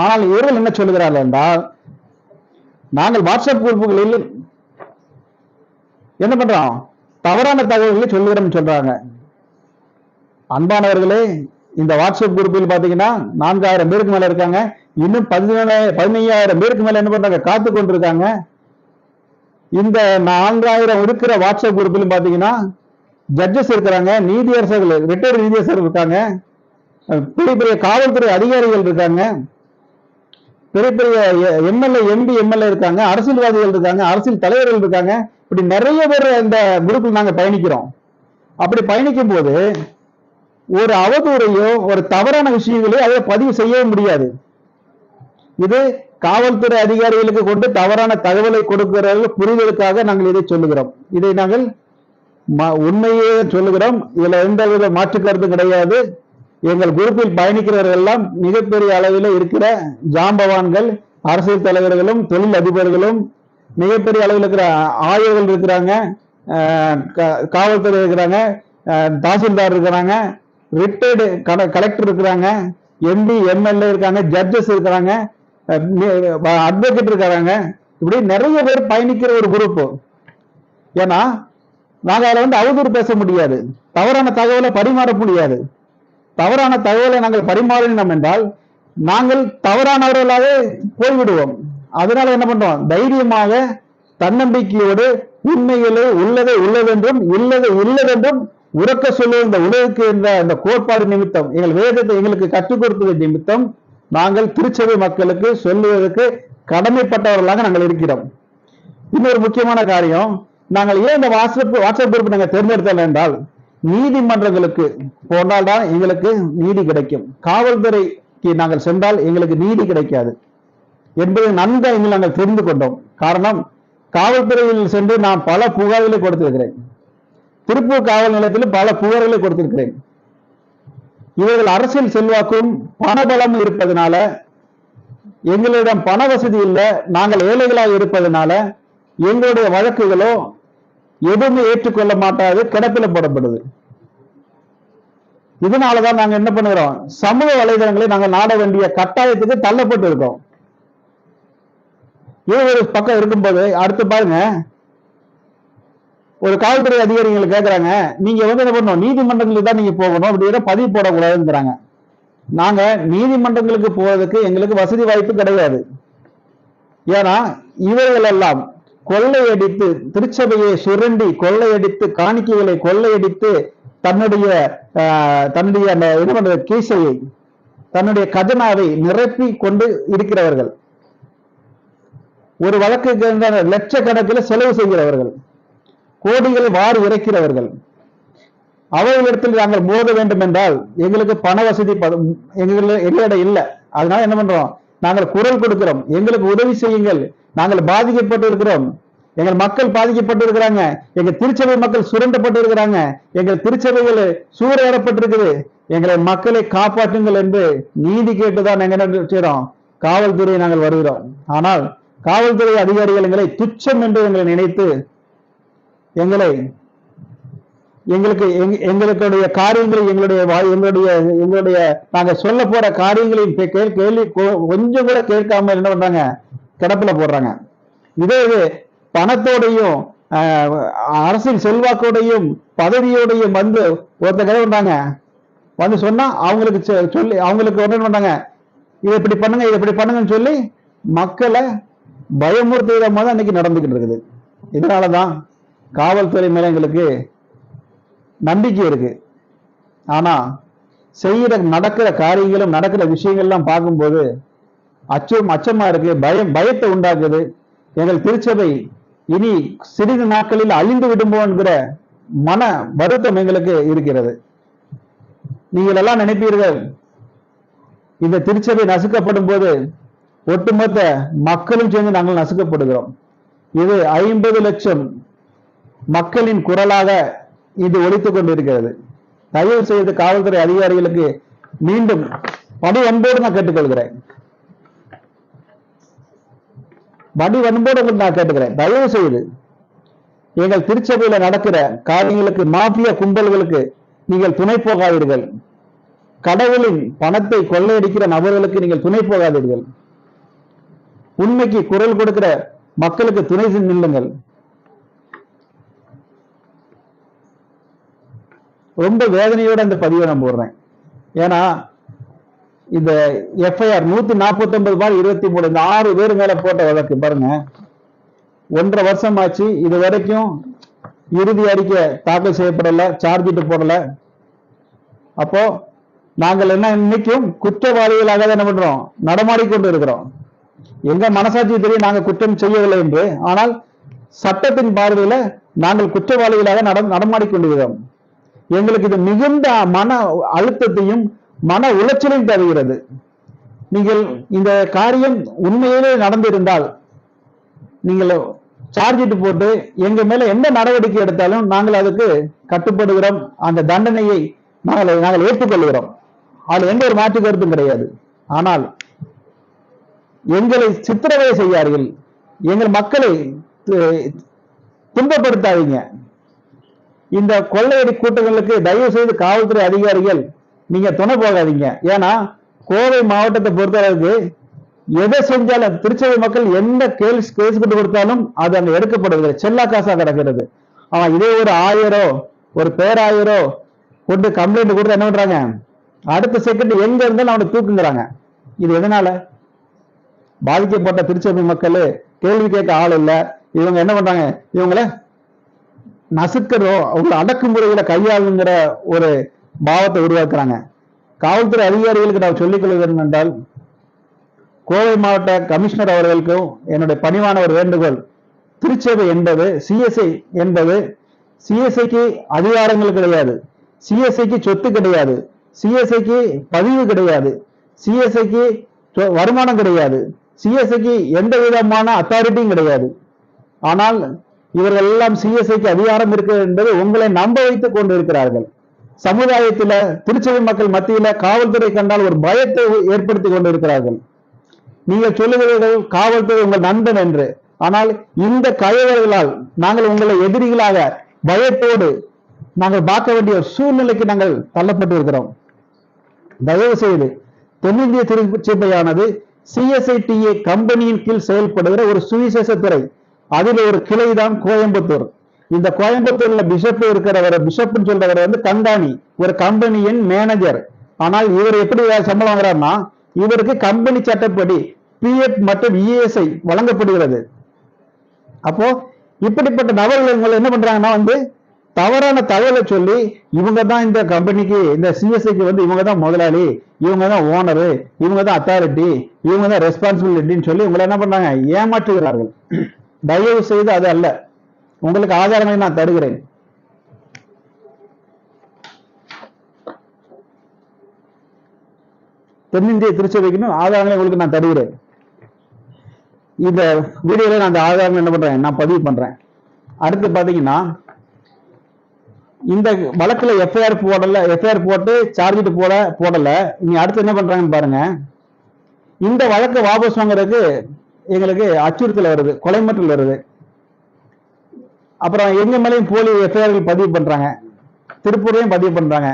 ஆனால் இவர்கள் என்ன சொல்லுகிறார்கள் என்றால், நாங்கள் வாட்ஸ்அப் குரூப்புகளில் என்ன பண்றோம், தவறான தகவல்களை சொல்லுகிறோம் சொல்றாங்க. அன்பானவர்களே, இந்த வாட்ஸ்அப் குரூப்பில் பாத்தீங்கன்னா 4000 பேருக்கு மேல இருக்காங்க. இன்னும் 15,000 பேருக்கு மேல என்ன பண்றாங்க, காத்து கொண்டிருக்காங்க. இந்த 4000 இருக்கிற வாட்ஸ்அப் குரூப்பிலும் பாத்தீங்கன்னா ஜட்ஜஸ் இருக்கிறாங்க, நீதியரசர்கள், ரிட்டையர்டு நீதியரசர்கள் இருக்காங்க, பெரிய பெரிய காவல்துறை அதிகாரிகள் இருக்காங்க, பெரிய பெரிய எம்எல்ஏ எம்பி இருக்காங்க, அரசியல்வாதிகள் இருக்காங்க, அரசியல் தலைவர்கள் இருக்காங்க. இப்படி நிறைய பேர் இந்த குரூப்பில் நாங்க பயணிக்கிறோம். அப்படி பயணிக்கும் போது ஒரு அவதூறையோ ஒரு தவறான விஷயங்களையோ அதை பதிவு செய்யவே முடியாது. இது காவல்துறை அதிகாரிகளுக்கு கொண்டு தவறான தகவலை கொடுக்கிறவர்கள் புரிதலுக்காக நாங்கள் இதை சொல்லுகிறோம். இதை நாங்கள் உண்மையே சொல்லுகிறோம். இதுல எந்தவித மாற்று கருத்து கிடையாது. எங்கள் குரூப்பில் பயணிக்கிறவர்கள் எல்லாம் மிகப்பெரிய அளவில் இருக்கிற ஜாம்பவான்கள், அரசியல் தலைவர்களும் தொழில் அதிபர்களும், மிகப்பெரிய அளவில் இருக்கிற ஆய்வுகள் இருக்கிறாங்க, காவல்துறை இருக்கிறாங்க, தாசில்தார் இருக்கிறாங்க, ரிட்டையர்டு கலெக்டர் இருக்கிறாங்க, எம்பி எம்எல்ஏ இருக்காங்க, ஜட்ஜஸ் இருக்கிறாங்க, அட்வொகேட் இருக்கிறாங்க. இப்படி நிறைய பேர் பயணிக்கிற ஒரு குரூப். ஏன்னா நாங்க அதில் வந்து அவதூறு பேச முடியாது, தவறான தகவலை பரிமாற முடியாது. தவறான தகவலை நாங்கள் பரிமாறினோம் என்றால் நாங்கள் தவறானவர்களாக போய்விடுவோம். அதனால என்ன பண்றோம், தைரியமாக தன்னம்பிக்கையோடு உண்மையிலே உள்ளதை உள்ளதென்றும் இல்லதை இல்லதென்றும் உறக்க சொல்லுவோம். இந்த உலகுக்கு இந்த கோட்பாடு நிமித்தம், எங்கள் வேதத்தை எங்களுக்கு கற்றுக் கொடுப்பது நிமித்தம் நாங்கள் திருச்சபை மக்களுக்கு சொல்லுவதற்கு கடமைப்பட்டவர்களாக நாங்கள் இருக்கிறோம். இன்னொரு முக்கியமான காரியம், நாங்கள் ஏன் இந்த வாட்ஸ்அப் குரூப் நாங்கள் தேர்ந்தெடுத்தோம் என்றால், நீதிமன்றங்களுக்கு போனால்தான் எங்களுக்கு நீதி கிடைக்கும். காவல்துறைக்கு நாங்கள் சென்றால் எங்களுக்கு நீதி கிடைக்காது என்பதை நன்கு நாங்கள் தெரிந்து கொண்டோம். காரணம், காவல்துறையில் சென்று நான் பல புகார்களை கொடுத்திருக்கிறேன். திருப்பூர் காவல் நிலையத்தில் பல புகார்களை கொடுத்திருக்கிறேன். இவர்கள் அரசியல் செல்வாக்கும் பணபலம் இருப்பதனால, எங்களிடம் பண வசதி இல்லை, நாங்கள் ஏழைகளாக இருப்பதனால எங்களுடைய வழக்குகளோ எதுவுமே ஏற்றுக்கொள்ள மாட்டாது, கிடப்பில போடப்படுது. இதனாலதான் நாங்க என்ன பண்ணுகிறோம், சமூக வலைதளங்களை நாங்கள் நாட வேண்டிய கட்டாயத்துக்கு தள்ளப்பட்டு இருக்கோம். இது ஒரு பக்கம் இருக்கும்போது, அடுத்து பாருங்க, ஒரு காவல்துறை அதிகாரிகள் கேட்கறாங்க, நீங்க வந்து என்ன பண்ணணும், நீதிமன்றங்களுக்கு தான் நீங்க போகணும், அப்படி பதிவு போடக்கூடாதுங்கிறாங்க. நாங்க நீதிமன்றங்களுக்கு போவதற்கு எங்களுக்கு வசதி வாய்ப்பு கிடையாது. ஏன்னா இவர்கள் எல்லாம் கொள்ளையடித்து, திருச்சபையை சுரண்டி கொள்ளையடித்து, காணிக்கைகளை கொள்ளையடித்து, தன்னுடைய தன்னுடைய அந்த என்ன பண்றது கீசையை, தன்னுடைய கஜனாவை நிரப்பி கொண்டு இருக்கிறவர்கள். ஒரு வழக்குக்கு லட்சக்கணக்கில் செலவு செய்கிறவர்கள், கோடிகளை வாரி இறைக்கிறவர்கள். அவர்களிடத்தில் நாங்கள் மோத வேண்டும் என்றால் எங்களுக்கு பண வசதி எங்களிடம் இல்லை. அதனால என்ன பண்றோம், நாங்கள் குரல் கொடுக்கிறோம், எங்களுக்கு உதவி செய்யுங்கள், நாங்கள் பாதிக்கப்பட்டு இருக்கிறோம், எங்கள் மக்கள் பாதிக்கப்பட்டு இருக்கிறாங்க, எங்க திருச்சபை மக்கள் சுரண்டப்பட்டு இருக்கிறாங்க, எங்கள் திருச்சபைகள் சூறையாடப்பட்டிருக்குது, எங்களை மக்களை காப்பாற்றுங்கள் என்று நீதி கேட்டுதான் நாங்கள் என்ன செய்யறோம், காவல்துறையை நாங்கள் வருகிறோம். ஆனால் காவல்துறை அதிகாரிகள் எங்களை துச்சம் என்று எங்களை நினைத்து எங்களுடைய காரியங்களை எங்களுடைய நாங்க சொல்ல போற காரியங்களையும் கேள்வி கொஞ்சம் கூட கேட்காம என்ன பண்றாங்க, கிடப்புல போடுறாங்க. இதே இது பணத்தோடையும் அரசின் செல்வாக்கோடையும் பதவியோடையும் வந்து ஒருத்த கடை பண்றாங்க, வந்து சொன்னா அவங்களுக்கு சொல்லி அவங்களுக்கு என்ன பண்றாங்க, இதை இப்படி பண்ணுங்க இதை இப்படி பண்ணுங்கன்னு சொல்லி மக்களை பயமுறுத்துகிற மாதிரி அன்னைக்கு நடந்துகிட்டு இருக்குது. இதனாலதான் காவல்துறை மேல எங்களுக்கு நம்பிக்கை இருக்கு. ஆனா நடக்கிற காரியங்களும் நடக்கிற விஷயங்கள்லாம் பார்க்கும்போது அச்சமா இருக்கு, பயத்தை உண்டாக்குது. எங்கள் திருச்சபை இனி சிறிது நாட்களில் அழிந்து விடுமோங்கிற மன வருத்தம் எங்களுக்கு இருக்கிறது. நீங்கள் எல்லாம் நினைப்பீர்கள் இந்த திருச்சபை நசுக்கப்படும் போது ஒட்டுமொத்த மக்களும் சேர்ந்து நாங்கள் நசுக்கப்படுகிறோம். இது 50 லட்சம் மக்களின் குரலாக இது ஒலித்துக் கொண்டிருக்கிறது. தயவு செய்து காவல்துறை அதிகாரிகளுக்கு மீண்டும் படி அன்போடு நான் கேட்டுக்கொள்கிறேன், நான் கேட்டுக்கிறேன். தயவு செய்து எங்கள் திருச்சபையில நடக்கிற காரியங்களுக்கு, மாஃபியா கும்பல்களுக்கு நீங்கள் துணை போகாதீர்கள். கடவுளின் பணத்தை கொள்ளையடிக்கிற நபர்களுக்கு நீங்கள் துணை போகாதீர்கள். உண்மைக்கு குரல் கொடுக்கிற மக்களுக்கு துணை நில்லுங்கள். ரொம்ப வேதனையோட அந்த பதிவை நான் போடுறேன். ஏன்னா இந்த எஃப்ஐஆர் 149/23 இந்த 6 பேர் மேல போட்ட வழக்கு பாருங்க, 1.5 வருஷம் ஆச்சு. இது வரைக்கும் இறுதி அறிக்கை தாக்கல் செய்யப்படல, சார்ஜ் ஷீட் போடல. அப்போ நாங்கள் என்ன இன்னைக்கும் குற்றவாளிகளாக என்ன பண்றோம், நடமாடிக்கொண்டு இருக்கிறோம். எங்க மனசாட்சி தெரியும் நாங்கள் குற்றம் செய்யவில்லை என்று, ஆனால் சட்டத்தின் பார்வையில நாங்கள் குற்றவாளிகளாக நடமாடிக்கொண்டிருக்கிறோம். எங்களுக்கு இது மிகுந்த மன அழுத்தத்தையும் மன உளைச்சலையும் தருகிறது. நீங்கள் இந்த காரியம் உண்மையிலே நடந்திருந்தால் நீங்கள் சார்ஜ் ஷீட் போட்டு எங்க மேல எந்த நடவடிக்கை எடுத்தாலும் நாங்கள் அதுக்கு கட்டுப்படுகிறோம், அந்த தண்டனையை நாங்கள் ஏற்றுக்கொள்கிறோம். அதுல எந்த ஒரு மாற்று கருத்தும் கிடையாது. ஆனால் எங்களை சித்திரவதை செய்யார்கள், எங்கள் மக்களை துன்பப்படுத்தாதீங்க. இந்த கொள்ளையடி கூட்டங்களுக்கு தயவு செய்து காவல்துறை அதிகாரிகள் நீங்க துணை போகாதீங்க. ஏன்னா கோவை மாவட்டத்தை பொறுத்தளவுக்கு எதை செஞ்சாலும் திருச்சபை மக்கள் எந்த கேஸ் கொடுத்தாலும் அது அங்க எடுக்கப்படுகிறது, செல்லா காசா கிடக்கிறது. அவன் இதே ஒரு 1000 ஒரு பேராயிரோ கொண்டு கம்ப்ளைண்ட் கொடுத்து என்ன பண்றாங்க, அடுத்த செகண்ட் எங்க இருந்தாலும் அவனை தூக்குங்கிறாங்க. இது எதனால? பாதிக்கப்பட்ட திருச்சபை மக்கள் கேள்வி கேட்க ஆள் இல்லை. இவங்க என்ன பண்றாங்க, இவங்களை நசுக்கிறோம், அவங்களை அடக்குமுறையில கையாளுங்கிற ஒரு பாவத்தை உருவாக்குறாங்க. காவல்துறை அதிகாரிகளுக்கு நான் சொல்லிக் கொள்வது என்றால், கோவை மாவட்ட கமிஷனர் அவர்களுக்கும் என்னுடைய பணிவான ஒரு வேண்டுகோள், திருச்சபை என்பது சிஎஸ்ஐ என்பது சிஎஸ்ஐக்கு அதிகாரங்கள் கிடையாது, சிஎஸ்ஐக்கு சொத்து கிடையாது, சிஎஸ்ஐக்கு பதிவு கிடையாது, சிஎஸ்ஐக்கு வருமானம் கிடையாது, சிஎஸ்ஐக்கு எந்த விதமான அத்தாரிட்டியும் கிடையாது. ஆனால் இவர்கள் எல்லாம் சிஎஸ்ஐக்கு அதிகாரம் இருக்கு என்பது உங்களை நம்ப வைத்துக் கொண்டிருக்கிறார்கள். சமுதாயத்தில திருச்சபை மக்கள் மத்தியில காவல்துறை கண்டால் ஒரு பயத்தை ஏற்படுத்தி கொண்டிருக்கிறார்கள். நீங்கள் சொல்லுகிறீர்கள் காவல்துறை உங்கள் நண்பன் என்று, ஆனால் இந்த கயவர்களால் நாங்கள் உங்களை எதிரிகளாக பயத்தோடு நாங்கள் பார்க்க வேண்டிய ஒரு சூழ்நிலைக்கு நாங்கள் தள்ளப்பட்டு இருக்கிறோம். தயவு செய்து தென்னிந்திய திருச்சபையானது சிஎஸ்ஐடிஏ கம்பெனியின் கீழ் செயல்படுகிற ஒரு சுவிசேஷ துறை, அதில் ஒரு கிளை தான் கோயம்புத்தூர். இந்த கோயம்புத்தூர்ல பிஷப் இருக்கிறவர், பிஷப்னு சொல்றவர் வந்து கண்காணி, ஒரு கம்பெனியின் மேனேஜர். ஆனால் இவர் எப்படி சம்பளம் வாங்குறாருன்னா, இவருக்கு கம்பெனி சட்டப்படி பிஎஃப் மற்றும் இஎஸ்ஐ வழங்கப்படுகிறது. அப்போ இப்படிப்பட்ட நபர்கள் என்ன பண்றாங்கன்னா வந்து தவறான தகவலை சொல்லி இவங்க தான் இந்த கம்பெனிக்கு இந்த சிஎஸ்ஐக்கு வந்து இவங்க தான் முதலாளி, இவங்க தான் ஓனரு, இவங்க தான் அத்தாரிட்டி, இவங்க தான் ரெஸ்பான்சிபிலிட்டின்னு சொல்லி உங்களை என்ன பண்றாங்க, ஏமாற்றுகிறார்கள். தயவு செய்து அது அல்ல. உங்களுக்கு ஆதாரங்களை நான் தருகிறேன். தென்னிந்திய திருச்சபைக்கு ஆதாரங்களை உங்களுக்கு நான் தருகிறேன். இந்த வீடியோல நான் அந்த ஆதாரம் என்ன பண்றேன், நான் பதிவு பண்றேன். அடுத்து பாத்தீங்கன்னா இந்த வழக்குல எஃப்ஐஆர் போடல, எஃப்ஐஆர் போட்டு சார்ஜ் போடல. நீங்க அடுத்து என்ன பண்றாங்கன்னு பாருங்க. இந்த வழக்கை வாபஸ் வாங்குறதுக்கு எங்களுக்கு அச்சுறுத்தல் வருது, கொலை மிரட்டல் வருது. அப்புறம் எங்க மேலையும் போலி எஃப்ஐஆர்கள் பதிவு பண்றாங்க, திருப்பூர்லயும் பதிவு பண்றாங்க.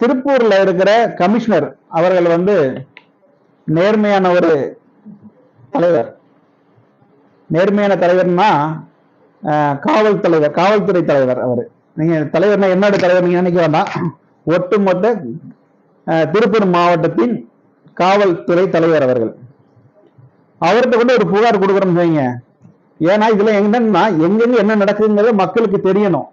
திருப்பூர்ல இருக்கிற கமிஷனர் அவர்கள் வந்து நேர்மையான ஒரு தலைவர். நேர்மையான தலைவர்னா காவல்துறை தலைவர். அவரு நீங்க தலைவர்னா என்னோட தலைவர் நீங்க நினைக்க வேண்டாம், ஒட்டுமொத்த திருப்பூர் மாவட்டத்தின் காவல்துறை தலைவர் அவர்கள். அவர்கிட்ட கூட ஒரு புகார் கொடுக்குறோம்னு வைங்க. ஏன்னா இதுல என்னன்னா எங்கெங்க என்ன நடக்குதுங்கிறது மக்களுக்கு தெரியணும்.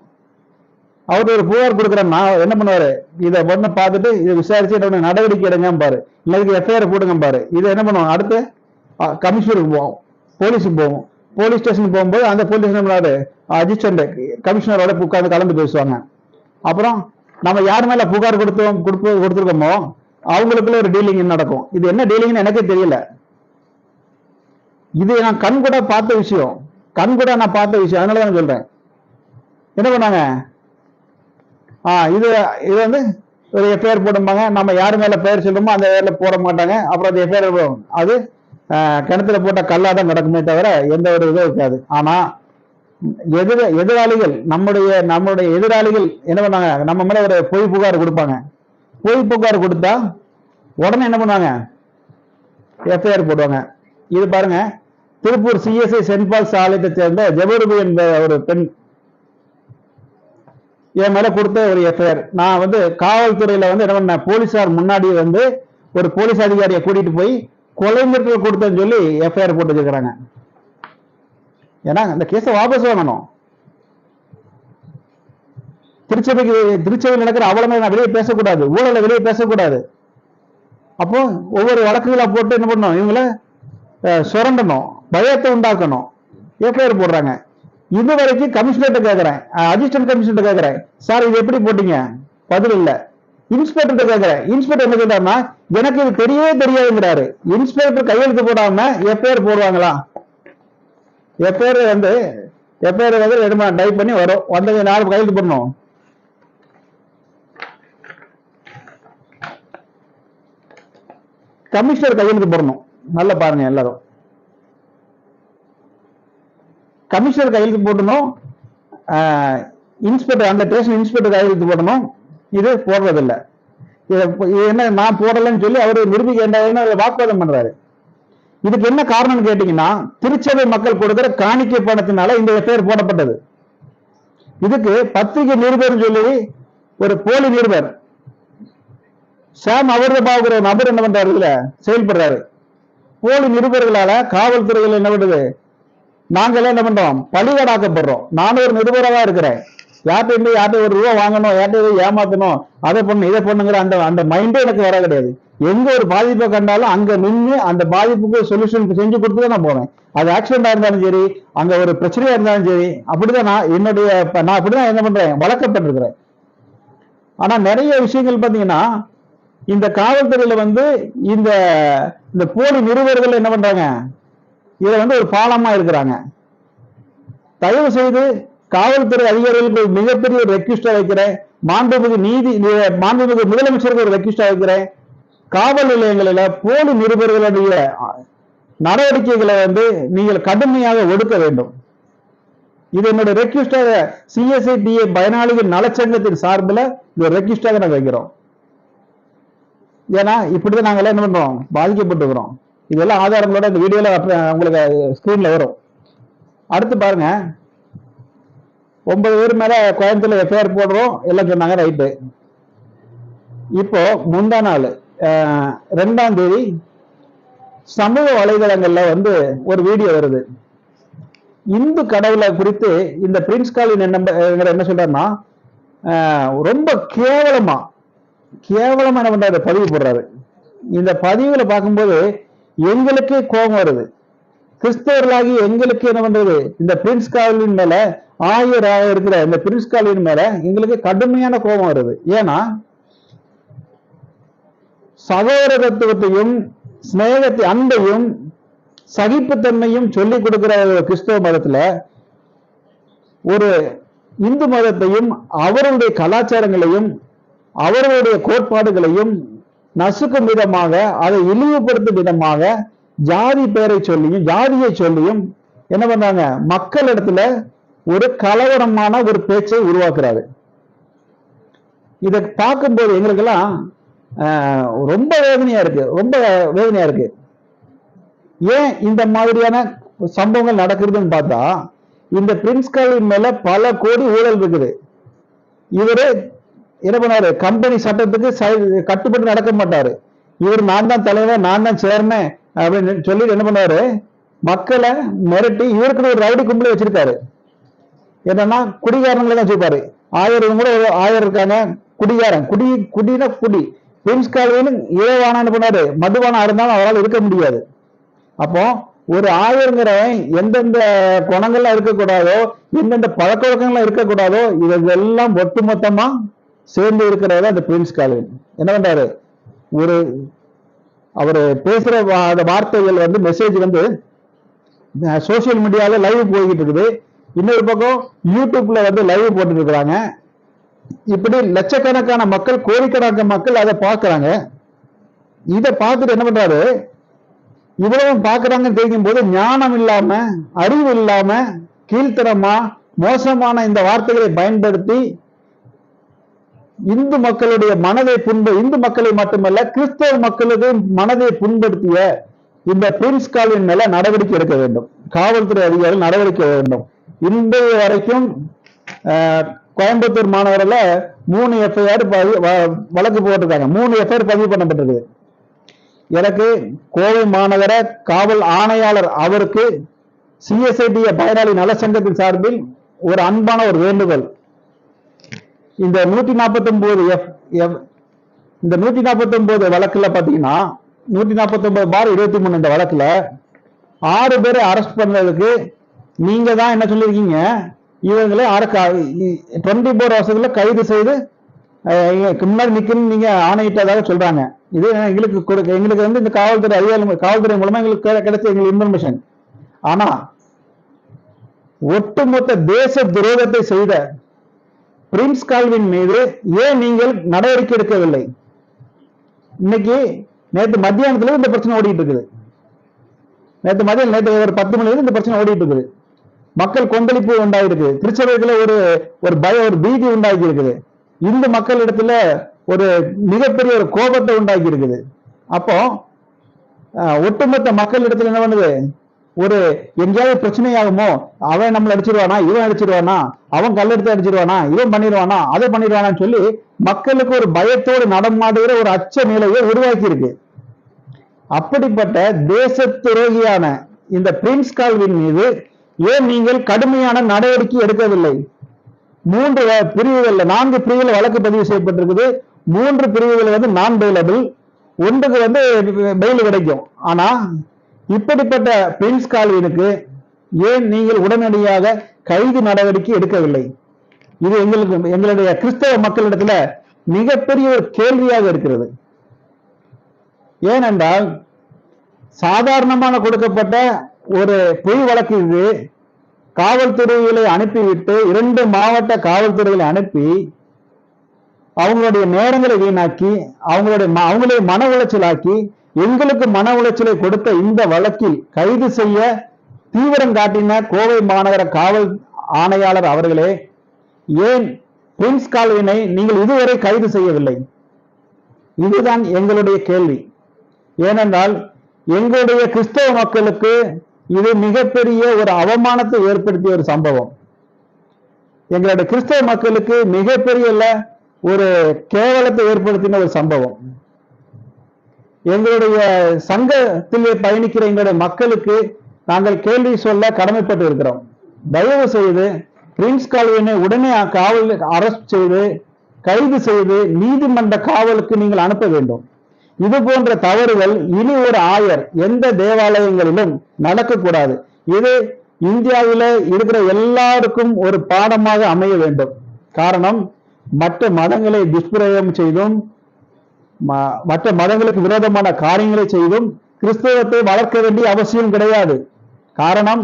அவர்கிட்ட ஒரு புகார் கொடுக்குறோம்னா என்ன பண்ணுவாரு, இதை பொண்ணு பார்த்துட்டு இதை விசாரிச்சு நடவடிக்கை எடுங்க பாரு, இல்லை எஃப்ஐஆர் போடுங்க பாரு. இதை என்ன பண்ணுவோம், அடுத்து கமிஷனருக்கு போவோம், போலீஸுக்கு போவோம். போலீஸ் ஸ்டேஷனுக்கு போகும்போது அந்த போலீஸ் என்ன பண்ணாரு, அசிஸ்டன்ட் கமிஷனரோட உட்கார்ந்து கலந்து பேசுவாங்க. அப்புறம் நம்ம யார் மேல புகார் கொடுத்துருக்கோமோ அவங்களுக்குள்ள ஒரு டீலிங் நடக்கும். இது என்ன டீலிங்னு எனக்கே தெரியல. இது நான் கண் கூட பார்த்த விஷயம், அதனால தான் சொல்றேன். என்ன பண்ணாங்க, இது வந்து ஒரு எஃப்ஐஆர் போடும்பாங்க. நம்ம யாரு மேல பெயர் சொல்றோமோ அந்த பேர்ல போட மாட்டாங்க. அப்புறம் அது எஃப்ஐஆர் அது கிணத்துல போட்ட கல்லாதான் நடக்குமே தவிர எந்த ஒரு இதுவும் இருக்காது. ஆனா எதிராளிகள் நம்முடைய எதிராளிகள் என்ன பண்ணாங்க, நம்ம மேல ஒரு பொய் புகார் கொடுப்பாங்க. பொய் புகார் கொடுத்தா உடனே என்ன பண்ணுவாங்க, எஃப்ஐஆர் போடுவாங்க. இது பாருங்க, திருப்பூர் சிஎஸ்ஐ சென்ட் பால்ஸ் ஆலயத்தை சேர்ந்த ஜெபருபி என்ற ஒரு பெண் என் மேல கொடுத்த ஒரு எஃப்ஐஆர். நான் வந்து காவல்துறையில வந்து என்ன பண்ண, போலீசார் முன்னாடி வந்து ஒரு போலீஸ் அதிகாரியை கூட்டிட்டு போய் கொலை மிரட்டல் கொடுத்தேன்னு சொல்லி எஃப்ஐஆர் போட்டு வச்சிருக்கிறாங்க. ஏன்னா இந்த கேஸை வாபஸ் வாங்கணும். திருச்சபையில் நடக்கிற அவலங்களை நான் வெளியே பேசக்கூடாது, ஊழலை வெளியே பேசக்கூடாது. அப்போ ஒவ்வொரு வழக்குகளா போட்டு என்ன பண்ணணும், இவங்களை சுரண்டணும், பயத்தை உண்டாக்கணும், எஃப்ஐஆர் போடுறாங்க. இது வரைக்கும் கமிஷனர்கிட்ட கேட்கிறேன், அசிஸ்டன்ட் கமிஷனர் கேட்கிறேன், சார் இது எப்படி போட்டீங்க, பதில் இல்ல. இன்ஸ்பெக்டர் கேட்கிறேன், இன்ஸ்பெக்டர் என்ன சொல்றாருன்னா எனக்கு இது தெரியவே தெரியாதுங்கிறாரு. இன்ஸ்பெக்டர் கையெழுத்து போடாம எஃப்ஐஆர் போடுவாங்களா? எஃப்ஐஆர் வந்து டைப் பண்ணி வரும், வந்தது 4 கையெழுத்து போடணும். கமிஷனர் கையெழுத்து போடணும். நல்லா பாருங்க எல்லாரும், கமிஷனர் கையெழுத்து போடணும், இன்ஸ்பெக்டர் அந்த ஸ்டேஷன் இன்ஸ்பெக்டர் கையெழுத்து போடணும். இது போடுறதில்லை. என்ன நான் போடலன்னு சொல்லி அவரு நிரூபிக்க வாக்குவாதம் பண்றாரு. இதுக்கு என்ன காரணம்னு கேட்டீங்கன்னா, திருச்சபை மக்கள் கொடுக்கிற காணிக்கை பணத்தினால இந்த எஃப்ஐஆர் போடப்பட்டது. இதுக்கு பத்திரிகை நிருபர் சொல்லி ஒரு போலி நிருபர் சாம் அவர்தபாவுங்கிற நபர் என்ன பண்றாரு, இல்ல செயல்படுறாரு. போலி நிருபர்களால காவல்துறையில் என்ன பண்ணுது, நாங்களே என்ன பண்றோம், பலிகடாக்கப்படுறோம். நான் ஒரு நிருபராக இருக்கிறேன், யார்கிட்ட ஒரு ரூபா வாங்கணும், யார்கிட்ட ஏமாத்தணும், அதை பண்ணு இதை பண்ணுங்கிற அந்த மைண்டே எனக்கு வர கிடையாது. எங்க ஒரு பாதிப்பை கண்டாலும் அங்க நின்று அந்த பாதிப்புக்கு சொல்யூஷன் செஞ்சு கொடுத்துதான் நான் போவேன். அது ஆக்சிடென்டா இருந்தாலும் சரி, அங்க ஒரு பிரச்சனையா இருந்தாலும் சரி, அப்படிதான் நான் அப்படிதான் என்ன பண்றேன், வளர்க்கப்பட்டிருக்கிறேன். ஆனா நிறைய விஷயங்கள் பாத்தீங்கன்னா இந்த காவல்துறையில வந்து இந்த போலி நிருபர்கள் என்ன பண்றாங்க, இதை வந்து ஒரு பாலமா இருக்கிறாங்க. தயவு செய்து காவல்துறை அதிகாரிகளுக்கு மிகப்பெரிய ஒரு ரெக்வெஸ்டா வைக்கிறேன், மாண்புமிகு முதலமைச்சருக்கு ஒரு ரெக்வெஸ்டா வைக்கிறேன். காவல் நிலையங்களில போலி நிருபர்களுடைய நடவடிக்கைகளை வந்து நீங்கள் கடுமையாக ஒடுக்க வேண்டும். இது என்னுடைய ரெக்வெஸ்டாக சிஎஸ்ஐடிஏ பயனாளிகள் நலச்சங்கத்தின் சார்பில் இது ரெக்வெஸ்டாக நாங்கள் வைக்கிறோம். ஏன்னா இப்படிதான் நாங்கள் என்ன பண்றோம், பாதிக்கப்பட்டுக்கிறோம். இதெல்லாம் ஆதாரங்களோட இந்த வீடியோல உங்களுக்கு ஸ்கிரீன்ல வரும். அடுத்து பாருங்க, 9 பேர் மேல கோயம்புத்தூர்ல எஃப்ஐஆர் போடுறோம் எல்லாம் சொன்னாங்க, ரைட்டு. இப்போ முந்தா நாள் 2ஆம் தேதி சமூக வலைதளங்கள்ல ஒரு வீடியோ வருது. இந்து கடவுளை குறித்து இந்த பிரின்ஸ் கால்வின் என்ன சொல்றாருன்னா, ரொம்ப கேவலமா என்ன பண்றாரு, பதிவு போடுறாரு. இந்த பதிவுல பார்க்கும்போது எங்களுக்கு கோபம் வருது. கிறிஸ்தவர்களாகி எங்களுக்கு என்ன பண்றது, இந்த பிரின்ஸ் கால்வின் மேல ஆயராக இருக்கிற இந்த பிரின்ஸ் கால்வின் மேல எங்களுக்கு கடுமையான கோபம் வருது. ஏன்னா சகோதரத்துவத்தையும் ஸ்நேகத்தை அன்பையும் சகிப்புத்தன்மையும் சொல்லிக் கொடுக்கிற கிறிஸ்தவ மதத்துல ஒரு இந்து மதத்தையும் அவருடைய கலாச்சாரங்களையும் அவர்களுடைய கோட்பாடுகளையும் நசுக்கும் விதமாக, அதை இழிவுபடுத்தும் விதமாக ஜாதி பெயரை சொல்லியும் ஜாதியை சொல்லியும் என்ன பண்றாங்க, மக்கள் இடத்துல ஒரு கலவரமான ஒரு பேச்சை உருவாக்குறாரு. இதை பார்க்கும்போது எங்களுக்கெல்லாம் ரொம்ப வேதனையா இருக்கு. ஏன் இந்த மாதிரியான சம்பவங்கள் நடக்குதுன்னு பார்த்தா, இந்த பிரின்ஸ் கால்வின் மேல பல கோடி ஊழல் இருக்குது. இவரு என்ன பண்ணாரு, கம்பெனி சட்டத்துக்கு கட்டுப்பட்டு நடக்க மாட்டாரு. இவர் நான் தான் தலைவர், நான் தான் சேர்மேன் அப்படின்னு சொல்லி என்ன பண்ணாரு, மக்களை மிரட்டி இவருக்கு ஒரு ரவுடி கும்பலை வச்சிருக்காரு. என்னன்னா குடிகாரங்களை தான் வச்சிருப்பாரு. ஆயிரம் கூட ஆயிரம் இருக்காங்க. குடிகாரன், குடினா குடி. பிரின்ஸ் கால்வின் இறைவான பண்ணாரு, மதுவானா இருந்தாலும் அவரால் இருக்க முடியாது. அப்போ ஒரு ஆயருங்கிறவன் எந்தெந்த குணங்கள்லாம் இருக்கக்கூடாதோ, எந்தெந்த பழக்க வழக்கங்கள்லாம் இருக்கக்கூடாதோ, இதெல்லாம் ஒட்டுமொத்தமா சேர்ந்து இருக்கிறத அந்த பிரின்ஸ் கால்வின் என்ன பண்றாரு, அவரு பேசுற வார்த்தைகள் மெசேஜ் சோசியல் மீடியால லைவ் போய்கிட்டு இருக்குது. இன்னொரு பக்கம் யூடியூப்ல லைவ் போட்டு இருக்கிறாங்க. இப்படி லட்சக்கணக்கான மக்கள், கோடிக்கணக்கான மக்கள் அதை பார்க்கறாங்க. இதை பார்த்துட்டு என்ன பண்றாரு, இவ்வளவு பார்க்கறாங்கன்னு தெரியும் போது ஞானம் இல்லாம, அறிவு இல்லாம, கீழ்த்தரமா மோசமான இந்த வார்த்தைகளை பயன்படுத்தி இந்து மக்களுடைய மனதை இந்து மக்களை மட்டுமல்ல கிறிஸ்தவ மக்களுக்கு மனதை புண்படுத்திய இந்த பிரின்ஸ் கால்வின் மேல நடவடிக்கை எடுக்க வேண்டும். காவல்துறை அதிகாரிகள் நடவடிக்கை வேண்டும். இன்றைய வரைக்கும் கோயம்புத்தூர் மாநகரில் 3 எஃப்ஐஆர் வழக்கு போட்டிருக்காங்க. 3 எஃப்ஐஆர் பதிவு பண்ணப்பட்டிருக்கு. எனக்கு கோவை மாநகர காவல் ஆணையாளர் அவருக்கு சிஎஸ்ஐடி பயனாளி நல சங்கத்தின் சார்பில் ஒரு அன்பான ஒரு வேண்டுகோள். இந்த 149 வழக்குல பாத்தீங்கன்னா 149/23 இந்த வழக்குல 6 பேரை அரெஸ்ட் பண்ணதுக்கு நீங்க தான் என்ன சொல்லிருக்கீங்க, இவங்களை 24 வருஷத்துல கைது செய்து முன்னாடி நிக்கணும் நீங்க ஆணையிட்டதாக சொல்றாங்க. இது எங்களுக்கு இந்த காவல்துறை மூலமா எங்களுக்கு கிடைச்ச எங்களுக்கு இன்ஃபர்மேஷன். ஆனா ஒட்டுமொத்த தேச துரோகத்தை செய்த பிரின்ஸ் கால்வின் மீது ஏன் நீங்கள் நடவடிக்கை எடுக்கவில்லை? இன்னைக்கு நேற்று மத்தியானத்துல இந்த பிரச்சனை ஓடிட்டு இருக்குது. நேற்று ஒரு 10 மணில இந்த பிரச்சனை ஓடிட்டு இருக்குது. மக்கள் கொந்தளிப்பு உண்டாயிருக்கு. திருச்சபைக்குள்ள ஒரு ஒரு பீதி உண்டாக்கி இருக்குது. இந்து மக்கள் இடத்துல ஒரு மிகப்பெரிய ஒரு கோபத்தை உண்டாக்கி இருக்குது. அப்போ ஒட்டுமொத்த மக்கள் இடத்துல என்ன பண்ணுது, எங்கேயாவது பிரச்சனையாகுமோ, அவன் நம்மளை அடிச்சிருவானா, இவன் அடிச்சிருவானா, அவன் கல்லெடுத்து அடிச்சிருவானா, இவன் பண்ணிடுவானா, அதை பண்ணிடுவானான்னு சொல்லி மக்களுக்கு ஒரு பயத்தோடு நடமாடுகிற ஒரு அச்ச நிலையை உருவாக்கி இருக்கு. அப்படிப்பட்ட தேச துரோகியான இந்த பிரின்ஸ் கால்வின் மீது ஏன் நீங்கள் கடுமையான நடவடிக்கை எடுக்கவில்லை? 4 பிரிவுகள் வழக்கு பதிவு செய்யப்பட்டிருக்குது. 3 பிரிவுகள் நான் பெயிலபிள், ஒன்றுக்கு பெயில் கிடைக்கும். ஆனா இப்படிப்பட்ட பிரின்ஸ் கால்வினுக்கு ஏன் நீங்கள் உடனடியாக கைது நடவடிக்கை எடுக்கவில்லை? இது எங்களுடைய கிறிஸ்தவ மக்களிடத்துல மிகப்பெரிய ஒரு கேள்வியாக இருக்கிறது. ஏனென்றால் சாதாரணமான கொடுக்கப்பட்ட ஒரு பொய் வழக்கு இது. காவல்துறைகளை அனுப்பிவிட்டு 2 மாவட்ட காவல்துறைகளை அனுப்பி அவங்களுடைய நேரங்களை வீணாக்கி அவங்களுடைய மன உளைச்சலாக்கி எங்களுக்கு மன உளைச்சலை கொடுத்த இந்த வழக்கில் கைது செய்ய தீவிரம் காட்டின கோவை மாநகர காவல் ஆணையாளர் அவர்களே, ஏன் பிரின்ஸ் கால்வினை நீங்கள் இதுவரை கைது செய்யவில்லை? இதுதான் எங்களுடைய கேள்வி. ஏனென்றால் எங்களுடைய கிறிஸ்தவ மக்களுக்கு இது மிகப்பெரிய ஒரு அவமானத்தை ஏற்படுத்திய ஒரு சம்பவம். எங்களுடைய கிறிஸ்தவ மக்களுக்கு மிகப்பெரிய ஒரு கேவலத்தை ஏற்படுத்தின ஒரு சம்பவம். எங்களுடைய சங்கத்திலே பயணிக்கிற எங்களுடைய மக்களுக்கு நாங்கள் கேள்வி சொல்ல கடமைப்பட்டு இருக்கிறோம். தயவு செய்து பிரின்ஸ் கால்வினை உடனே காவல் அரெஸ்ட் செய்து கைது செய்து நீதிமன்ற காவலுக்கு நீங்கள் அனுப்ப வேண்டும். இது போன்ற தவறுகள் இனி ஒரு ஆயர் எந்த தேவாலயங்களிலும் நடக்கக்கூடாது. இது இந்தியாவில இருக்கிற எல்லாருக்கும் ஒரு பாடமாக அமைய வேண்டும். காரணம், மற்ற மதங்களை துஷ்பிரயோகம் செய்தும் மற்ற மதங்களுக்கு விரோதமான காரியங்களை செய்தும் கிறிஸ்தவத்தை வளர்க்க வேண்டிய அவசியம் கிடையாது. காரணம்,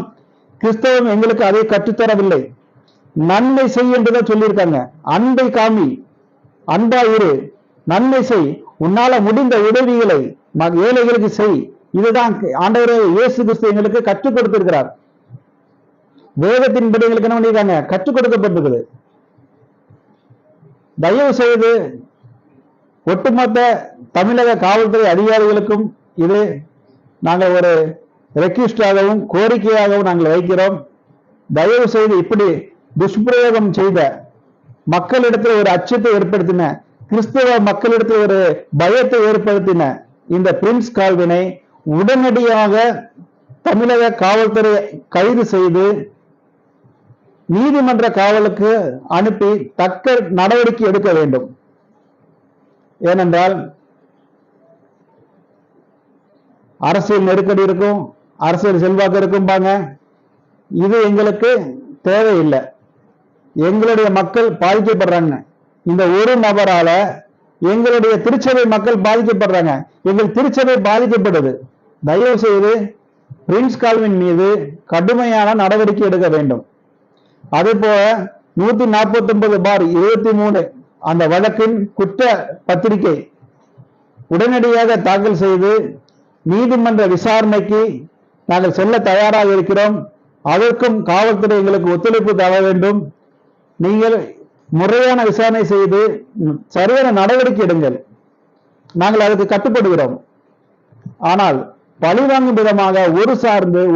கிறிஸ்தவம் எங்களுக்கு அதை கற்றுத்தரவில்லை. நன்மை செய் என்றுதான் சொல்லியிருக்காங்க. அன்பை காமி, அன்பா இரு, நன்மை செய், உன்னால முடிந்த உதவிகளை ஏழைகளுக்கு செய். இதுதான் ஆண்டவர் இயேசு கிறிஸ்து எங்களுக்கு கற்றுக் கொடுத்திருக்கிறார். வேதத்தின்படி எங்களுக்கு என்ன பண்ணிருக்காங்க? கற்றுக் கொடுக்கப்பட்டிருக்குது. தயவு செய்து ஒட்டுமொத்த தமிழக காவல்துறை அதிகாரிகளுக்கும் இது நாங்கள் ஒரு ரெக்வெஸ்டாகவும் கோரிக்கையாகவும் நாங்கள் வைக்கிறோம். தயவு செய்து இப்படி துஷ்பிரயோகம் செய்த மக்களிடத்தில் ஒரு அச்சத்தை ஏற்படுத்தின, கிறிஸ்தவ மக்களிடத்தில் ஒரு பயத்தை ஏற்படுத்தின இந்த பிரின்ஸ் கால்வினை உடனடியாக தமிழக காவல்துறை கைது செய்து நீதிமன்ற காவலுக்கு அனுப்பி தக்க நடவடிக்கை எடுக்க வேண்டும். ஏனென்றால் அரசியல் நெருக்கடி இருக்கும், அரசியல் செல்வாக்கு இருக்கும்பாங்க. இது எங்களுக்கு தேவையில்லை. எங்களுடைய மக்கள் பாதிக்கப்படுறாங்க. இந்த ஒரு நபரால எங்களுடைய திருச்சபை மக்கள் பாதிக்கப்படுறாங்க. எங்கள் திருச்சபை பாதிக்கப்படுது. தயவு செய்து பிரின்ஸ் கால்வின் மீது கடுமையான நடவடிக்கை எடுக்க வேண்டும். அதே போல 149/23 அந்த வழக்கின் குற்ற பத்திரிகை உடனடியாக தாக்கல் செய்து நீதிமன்ற விசாரணைக்கு நாங்கள் செல்ல தயாராக இருக்கிறோம். அதற்கும் காவல்துறை எங்களுக்கு ஒத்துழைப்பு தர வேண்டும். நீங்கள் முறையான விசாரணை செய்து சரியான நடவடிக்கை எடுங்கள். நாங்கள் அதுக்கு கட்டுப்படுகிறோம். ஆனால் பழிவாங்கும் விதமாக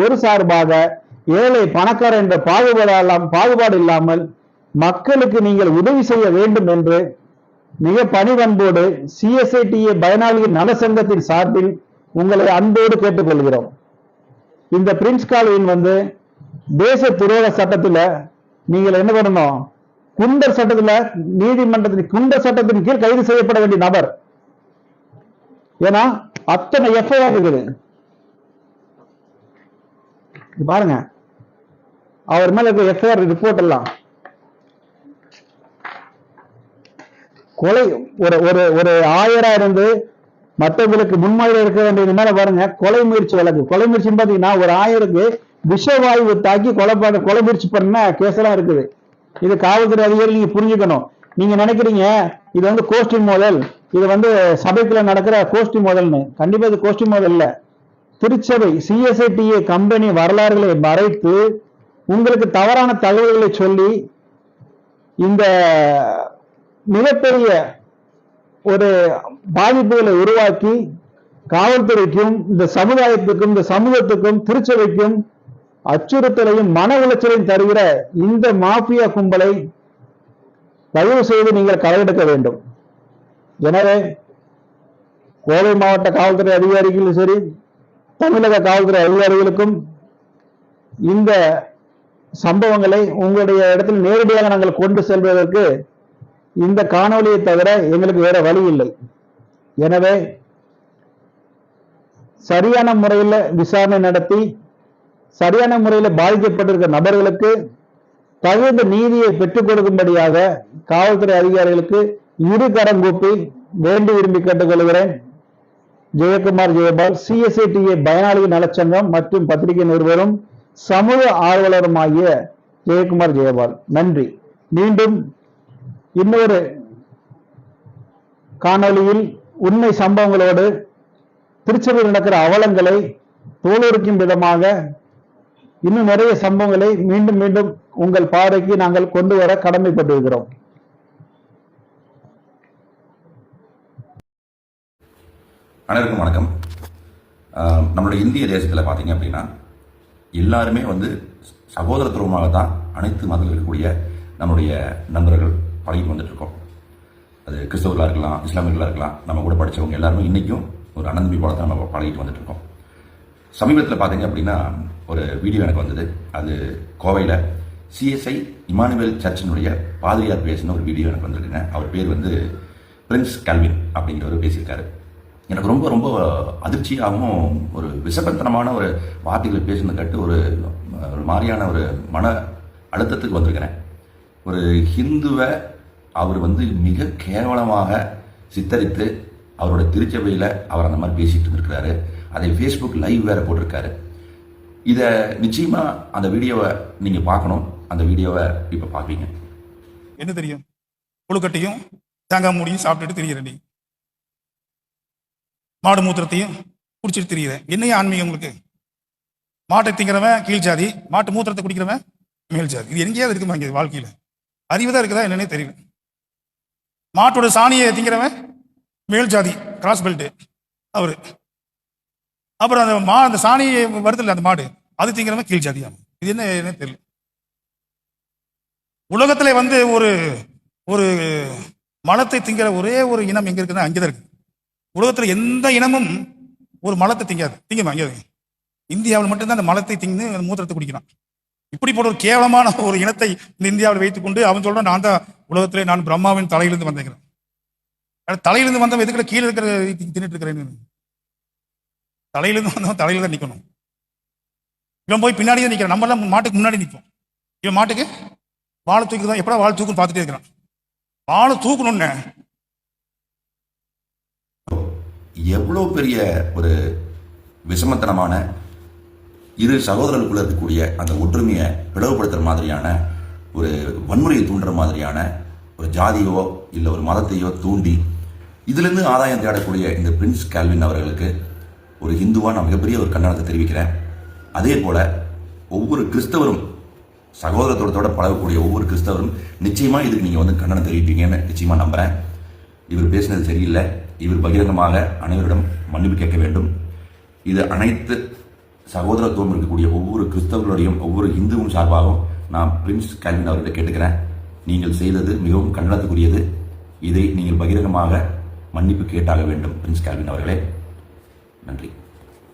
ஒரு சார்பாக ஏழை பணக்கார என்ற பாகுபாடு இல்லாமல் மக்களுக்கு நீங்கள் உதவி செய்ய வேண்டும் என்று மிக பணிவன்போடு CSITA பயனாளிகள் நல சங்கத்தின் சார்பில் உங்களை அன்போடு கேட்டுக்கொள்கிறோம். இந்த பிரின்ஸ் கால்வின் தேச துரோக சட்டத்துல நீங்கள் என்ன பண்ணணும்? குண்டர் சட்டத்துல, நீதிமன்றத்தின் குண்டர் சட்டத்தின் கீழ் கைது செய்யப்பட வேண்டிய நபர். ஏன்னா அத்தனை FIR இருக்குது. பாருங்க, அவர் மேல இருக்க FIR ரிப்போர்ட் எல்லாம் கொலை. ஒரு ஆயரா இருந்து மற்றவங்களுக்கு முன்மாதிரி இருக்க வேண்டியது மேல பாருங்க, கொலை முயற்சி வழக்கு. கொலை முயற்சின்னு பாத்தீங்கன்னா ஒரு ஆயருக்கு விஷவாயு தாக்கி கொலை முயற்சி பண்ண கேஸ் எல்லாம் இருக்குது. இது காவல்துறை அதிகாரி நீங்க புரிஞ்சுக்கணும். நீங்க நினைக்கிறீங்க இது கோஷ்டி மோதல், இது சபைக்குள்ள நடக்கிற கோஷ்டி மோதல்னு. கண்டிப்பா இது கோஷ்டி மோதல் இல்ல. திருச்சபை CSITA கம்பெனி வரலாறுகளை மறைத்து உங்களுக்கு தவறான தகவல்களை சொல்லி இந்த மிகப்பெரிய ஒரு பாதிப்புகளை உருவாக்கி காவல்துறைக்கும் இந்த சமுதாயத்துக்கும் இந்த சமூகத்துக்கும் திருச்சபைக்கும் அச்சுறுத்தலையும் மன உளைச்சலையும் தருகிற இந்த மாஃபியா கும்பலை தயவு செய்து நீங்கள் களையெடுக்க வேண்டும். எனவே கோவை மாவட்ட காவல்துறை அதிகாரிகளும் சரி, தமிழக காவல்துறை அதிகாரிகளுக்கும் இந்த சம்பவங்களை உங்களுடைய இடத்தில் நேரடியாக நாங்கள் கொண்டு செல்வதற்கு இந்த காணொலியை தவிர எங்களுக்கு வேற வழி இல்லை. எனவே சரியான முறையில் விசாரணை நடத்தி சரியான முறையில் பாதிக்கப்பட்டிருக்கிற நபர்களுக்கு தகுந்த நீதியை பெற்றுக் கொடுக்கும்படியாக காவல்துறை அதிகாரிகளுக்கு இரு கரம் கூப்பி வேண்டி விரும்பி கேட்டுக்கொள்கிறேன். ஜெயக்குமார் ஜெயபால், CSITA பயனாளிகள் நலச்சங்கம் மற்றும் பத்திரிகை நிருபரும் சமூக ஆர்வலருமாகிய ஜெயக்குமார் ஜெயபால். நன்றி. மீண்டும் இன்னொரு காணொலியில் உண்மை சம்பவங்களோடு திருச்சபையில் நடக்கிற அவலங்களை தோலுரிக்கும் விதமாக இன்னும் நிறைய சம்பவங்களை மீண்டும் மீண்டும் உங்கள் பார்வைக்கு நாங்கள் கொண்டு வர கடமைப்பட்டிருக்கிறோம். அனைவருக்கும் வணக்கம். நம்மளுடைய இந்திய தேசத்தில் பார்த்தீங்க அப்படின்னா எல்லாருமே சகோதரத்துவமாக தான் அனைத்து மதத்தில் இருக்கக்கூடிய நம்மளுடைய நண்பர்கள் பழகி வந்துட்டு இருக்கோம். அது கிறிஸ்தவர்களாக இருக்கலாம், இஸ்லாமியர்களாக இருக்கலாம், நம்ம கூட படித்தவங்க எல்லாருமே இன்றைக்கும் ஒரு அண்ணன் தம்பி போல தான் நம்ம பழகிட்டு வந்துட்டு இருக்கோம். சமீபத்தில் பார்த்தீங்க அப்படின்னா ஒரு வீடியோ எனக்கு வந்தது. அது கோவையில் சிஎஸ்ஐ இமானுவேல் சர்ச்சினுடைய பாதிரியார் பேசின ஒரு வீடியோ எனக்கு வந்திருக்குங்க. அவர் பேர் வந்து பிரின்ஸ் கால்வின் அப்படிங்கிறவர் பேசியிருக்காரு. எனக்கு ரொம்ப ரொம்ப அதிர்ச்சியாகவும் ஒரு விஷபந்தனமான ஒரு வார்த்தைகளை பேசுனது கேட்டு ஒரு மாதிரியான ஒரு மன அழுத்தத்துக்கு வந்திருக்கிறேன். ஒரு ஹிந்துவை அவர் வந்து மிக கேவலமாக சித்தரித்து அவரோட திருச்சபையில் அவர் அந்த மாதிரி பேசிட்டு இருந்திருக்கிறாரு. அதை ஃபேஸ்புக் லைவ் வேற போட்டிருக்காரு. இதை நிச்சயமா அந்த வீடியோவை நீங்க பார்க்கணும். அந்த வீடியோவை இப்ப பார்ப்பீங்க. என்ன தெரியும்? புழுக்கட்டையும் தேங்காய் மூடியும் சாப்பிட்டுட்டு திரியிற நீ, மாடு மூத்திரத்தையும் குடிச்சிட்டு திரியிற. என்னையா ஆன்மீகம் உங்களுக்கு? மாட்டை திங்கிறவன் கீழ் ஜாதி, மாட்டு மூத்திரத்தை குடிக்கிறவன் மேல் ஜாதி. இது எங்கேயாவது இருக்குமா? இங்கே வாழ்க்கையில் அறிவு தான் இருக்குதா என்னன்னே தெரியல. மாட்டோட சாணியை திங்கிறவன் மேல் ஜாதி, கிராஸ் பெல்ட் அவரு. அப்புறம் அந்த சாணியை வருதில்ல அந்த மாடு, அது திங்கிறவன் கீழ் ஜாதியா. இது என்ன தெரியல. உலகத்துல வந்து ஒரு ஒரு மலத்தை திங்கிற ஒரே ஒரு இனம் எங்க இருக்குன்னா அங்கேதான் இருக்கு. உலகத்துல எந்த இனமும் ஒரு மலத்தை திங்காது. திங்குமா? அங்கே இந்தியாவில் மட்டும்தான் அந்த மலத்தை திங்கு அந்த மூத்திரத்தை குடிக்கிறான். இப்படி போல ஒரு கேவலமான ஒரு இனத்தை இந்த இந்தியாவில் வைத்துக் கொண்டு அவன் சொல்றான், நான் தான் உலகத்திலே நான் பிரம்மாவின் தலையிலிருந்து வந்தேங்கிறேன். தலையிலிருந்து வந்தவன் எதுக்கிற கீழே இருக்கிற தின்னுட்டு இருக்கிறேன்னு? தலையிலிருந்து வந்தவன் தலையில தான் நிற்கணும். இவன் போய் பின்னாடியே நிற்கிறான். நம்ம எல்லாம் மாட்டுக்கு முன்னாடி நிற்போம். இவன் மாட்டுக்கு வாழை தூக்கிதான். எப்படா வாழை தூக்குன்னு பார்த்துட்டே இருக்கிறான். வாழை தூக்கணும்னு எவ்வளோ பெரிய ஒரு விஷமத்தனமான இரு சகோதரர்களுக்குள்ள இருக்கக்கூடிய அந்த ஒற்றுமையை பிளவுபடுத்துற மாதிரியான ஒரு வன்முறையை தூண்டுற மாதிரியான ஒரு ஜாதியோ இல்லை ஒரு மதத்தையோ தூண்டி இதிலிருந்து ஆதாயம் தேடக்கூடிய இந்த பிரின்ஸ் கால்வின் அவர்களுக்கு ஒரு ஹிந்துவா நான் மிகப்பெரிய ஒரு கண்டனத்தை தெரிவிக்கிறேன். அதே போல ஒவ்வொரு கிறிஸ்தவரும் சகோதரத்தோட பழகக்கூடிய ஒவ்வொரு கிறிஸ்தவரும் நிச்சயமா இதுக்கு நீங்க வந்து கண்டனம் தெரிவிப்பீங்கன்னு நிச்சயமா நம்புறேன். இவர் பேசினது சரியில்லை. இவர் பகிரங்கமாக அனைவரிடம் மன்னிப்பு கேட்க வேண்டும். இது அனைத்து சகோதரத்துவம் இருக்கக்கூடிய ஒவ்வொரு கிறிஸ்தவர்களுடையும் ஒவ்வொரு இந்துவும் சார்பாகவும் நான் பிரின்ஸ் கால்வின் அவர்கிட்ட கேட்டுக்கிறேன். நீங்கள் செய்தது மிகவும் கண்டனத்துக்குரியது. இதை நீங்கள் பகிரங்கமாக மன்னிப்பு கேட்டாக வேண்டும் பிரின்ஸ் கால்வின் அவர்களே. நன்றி.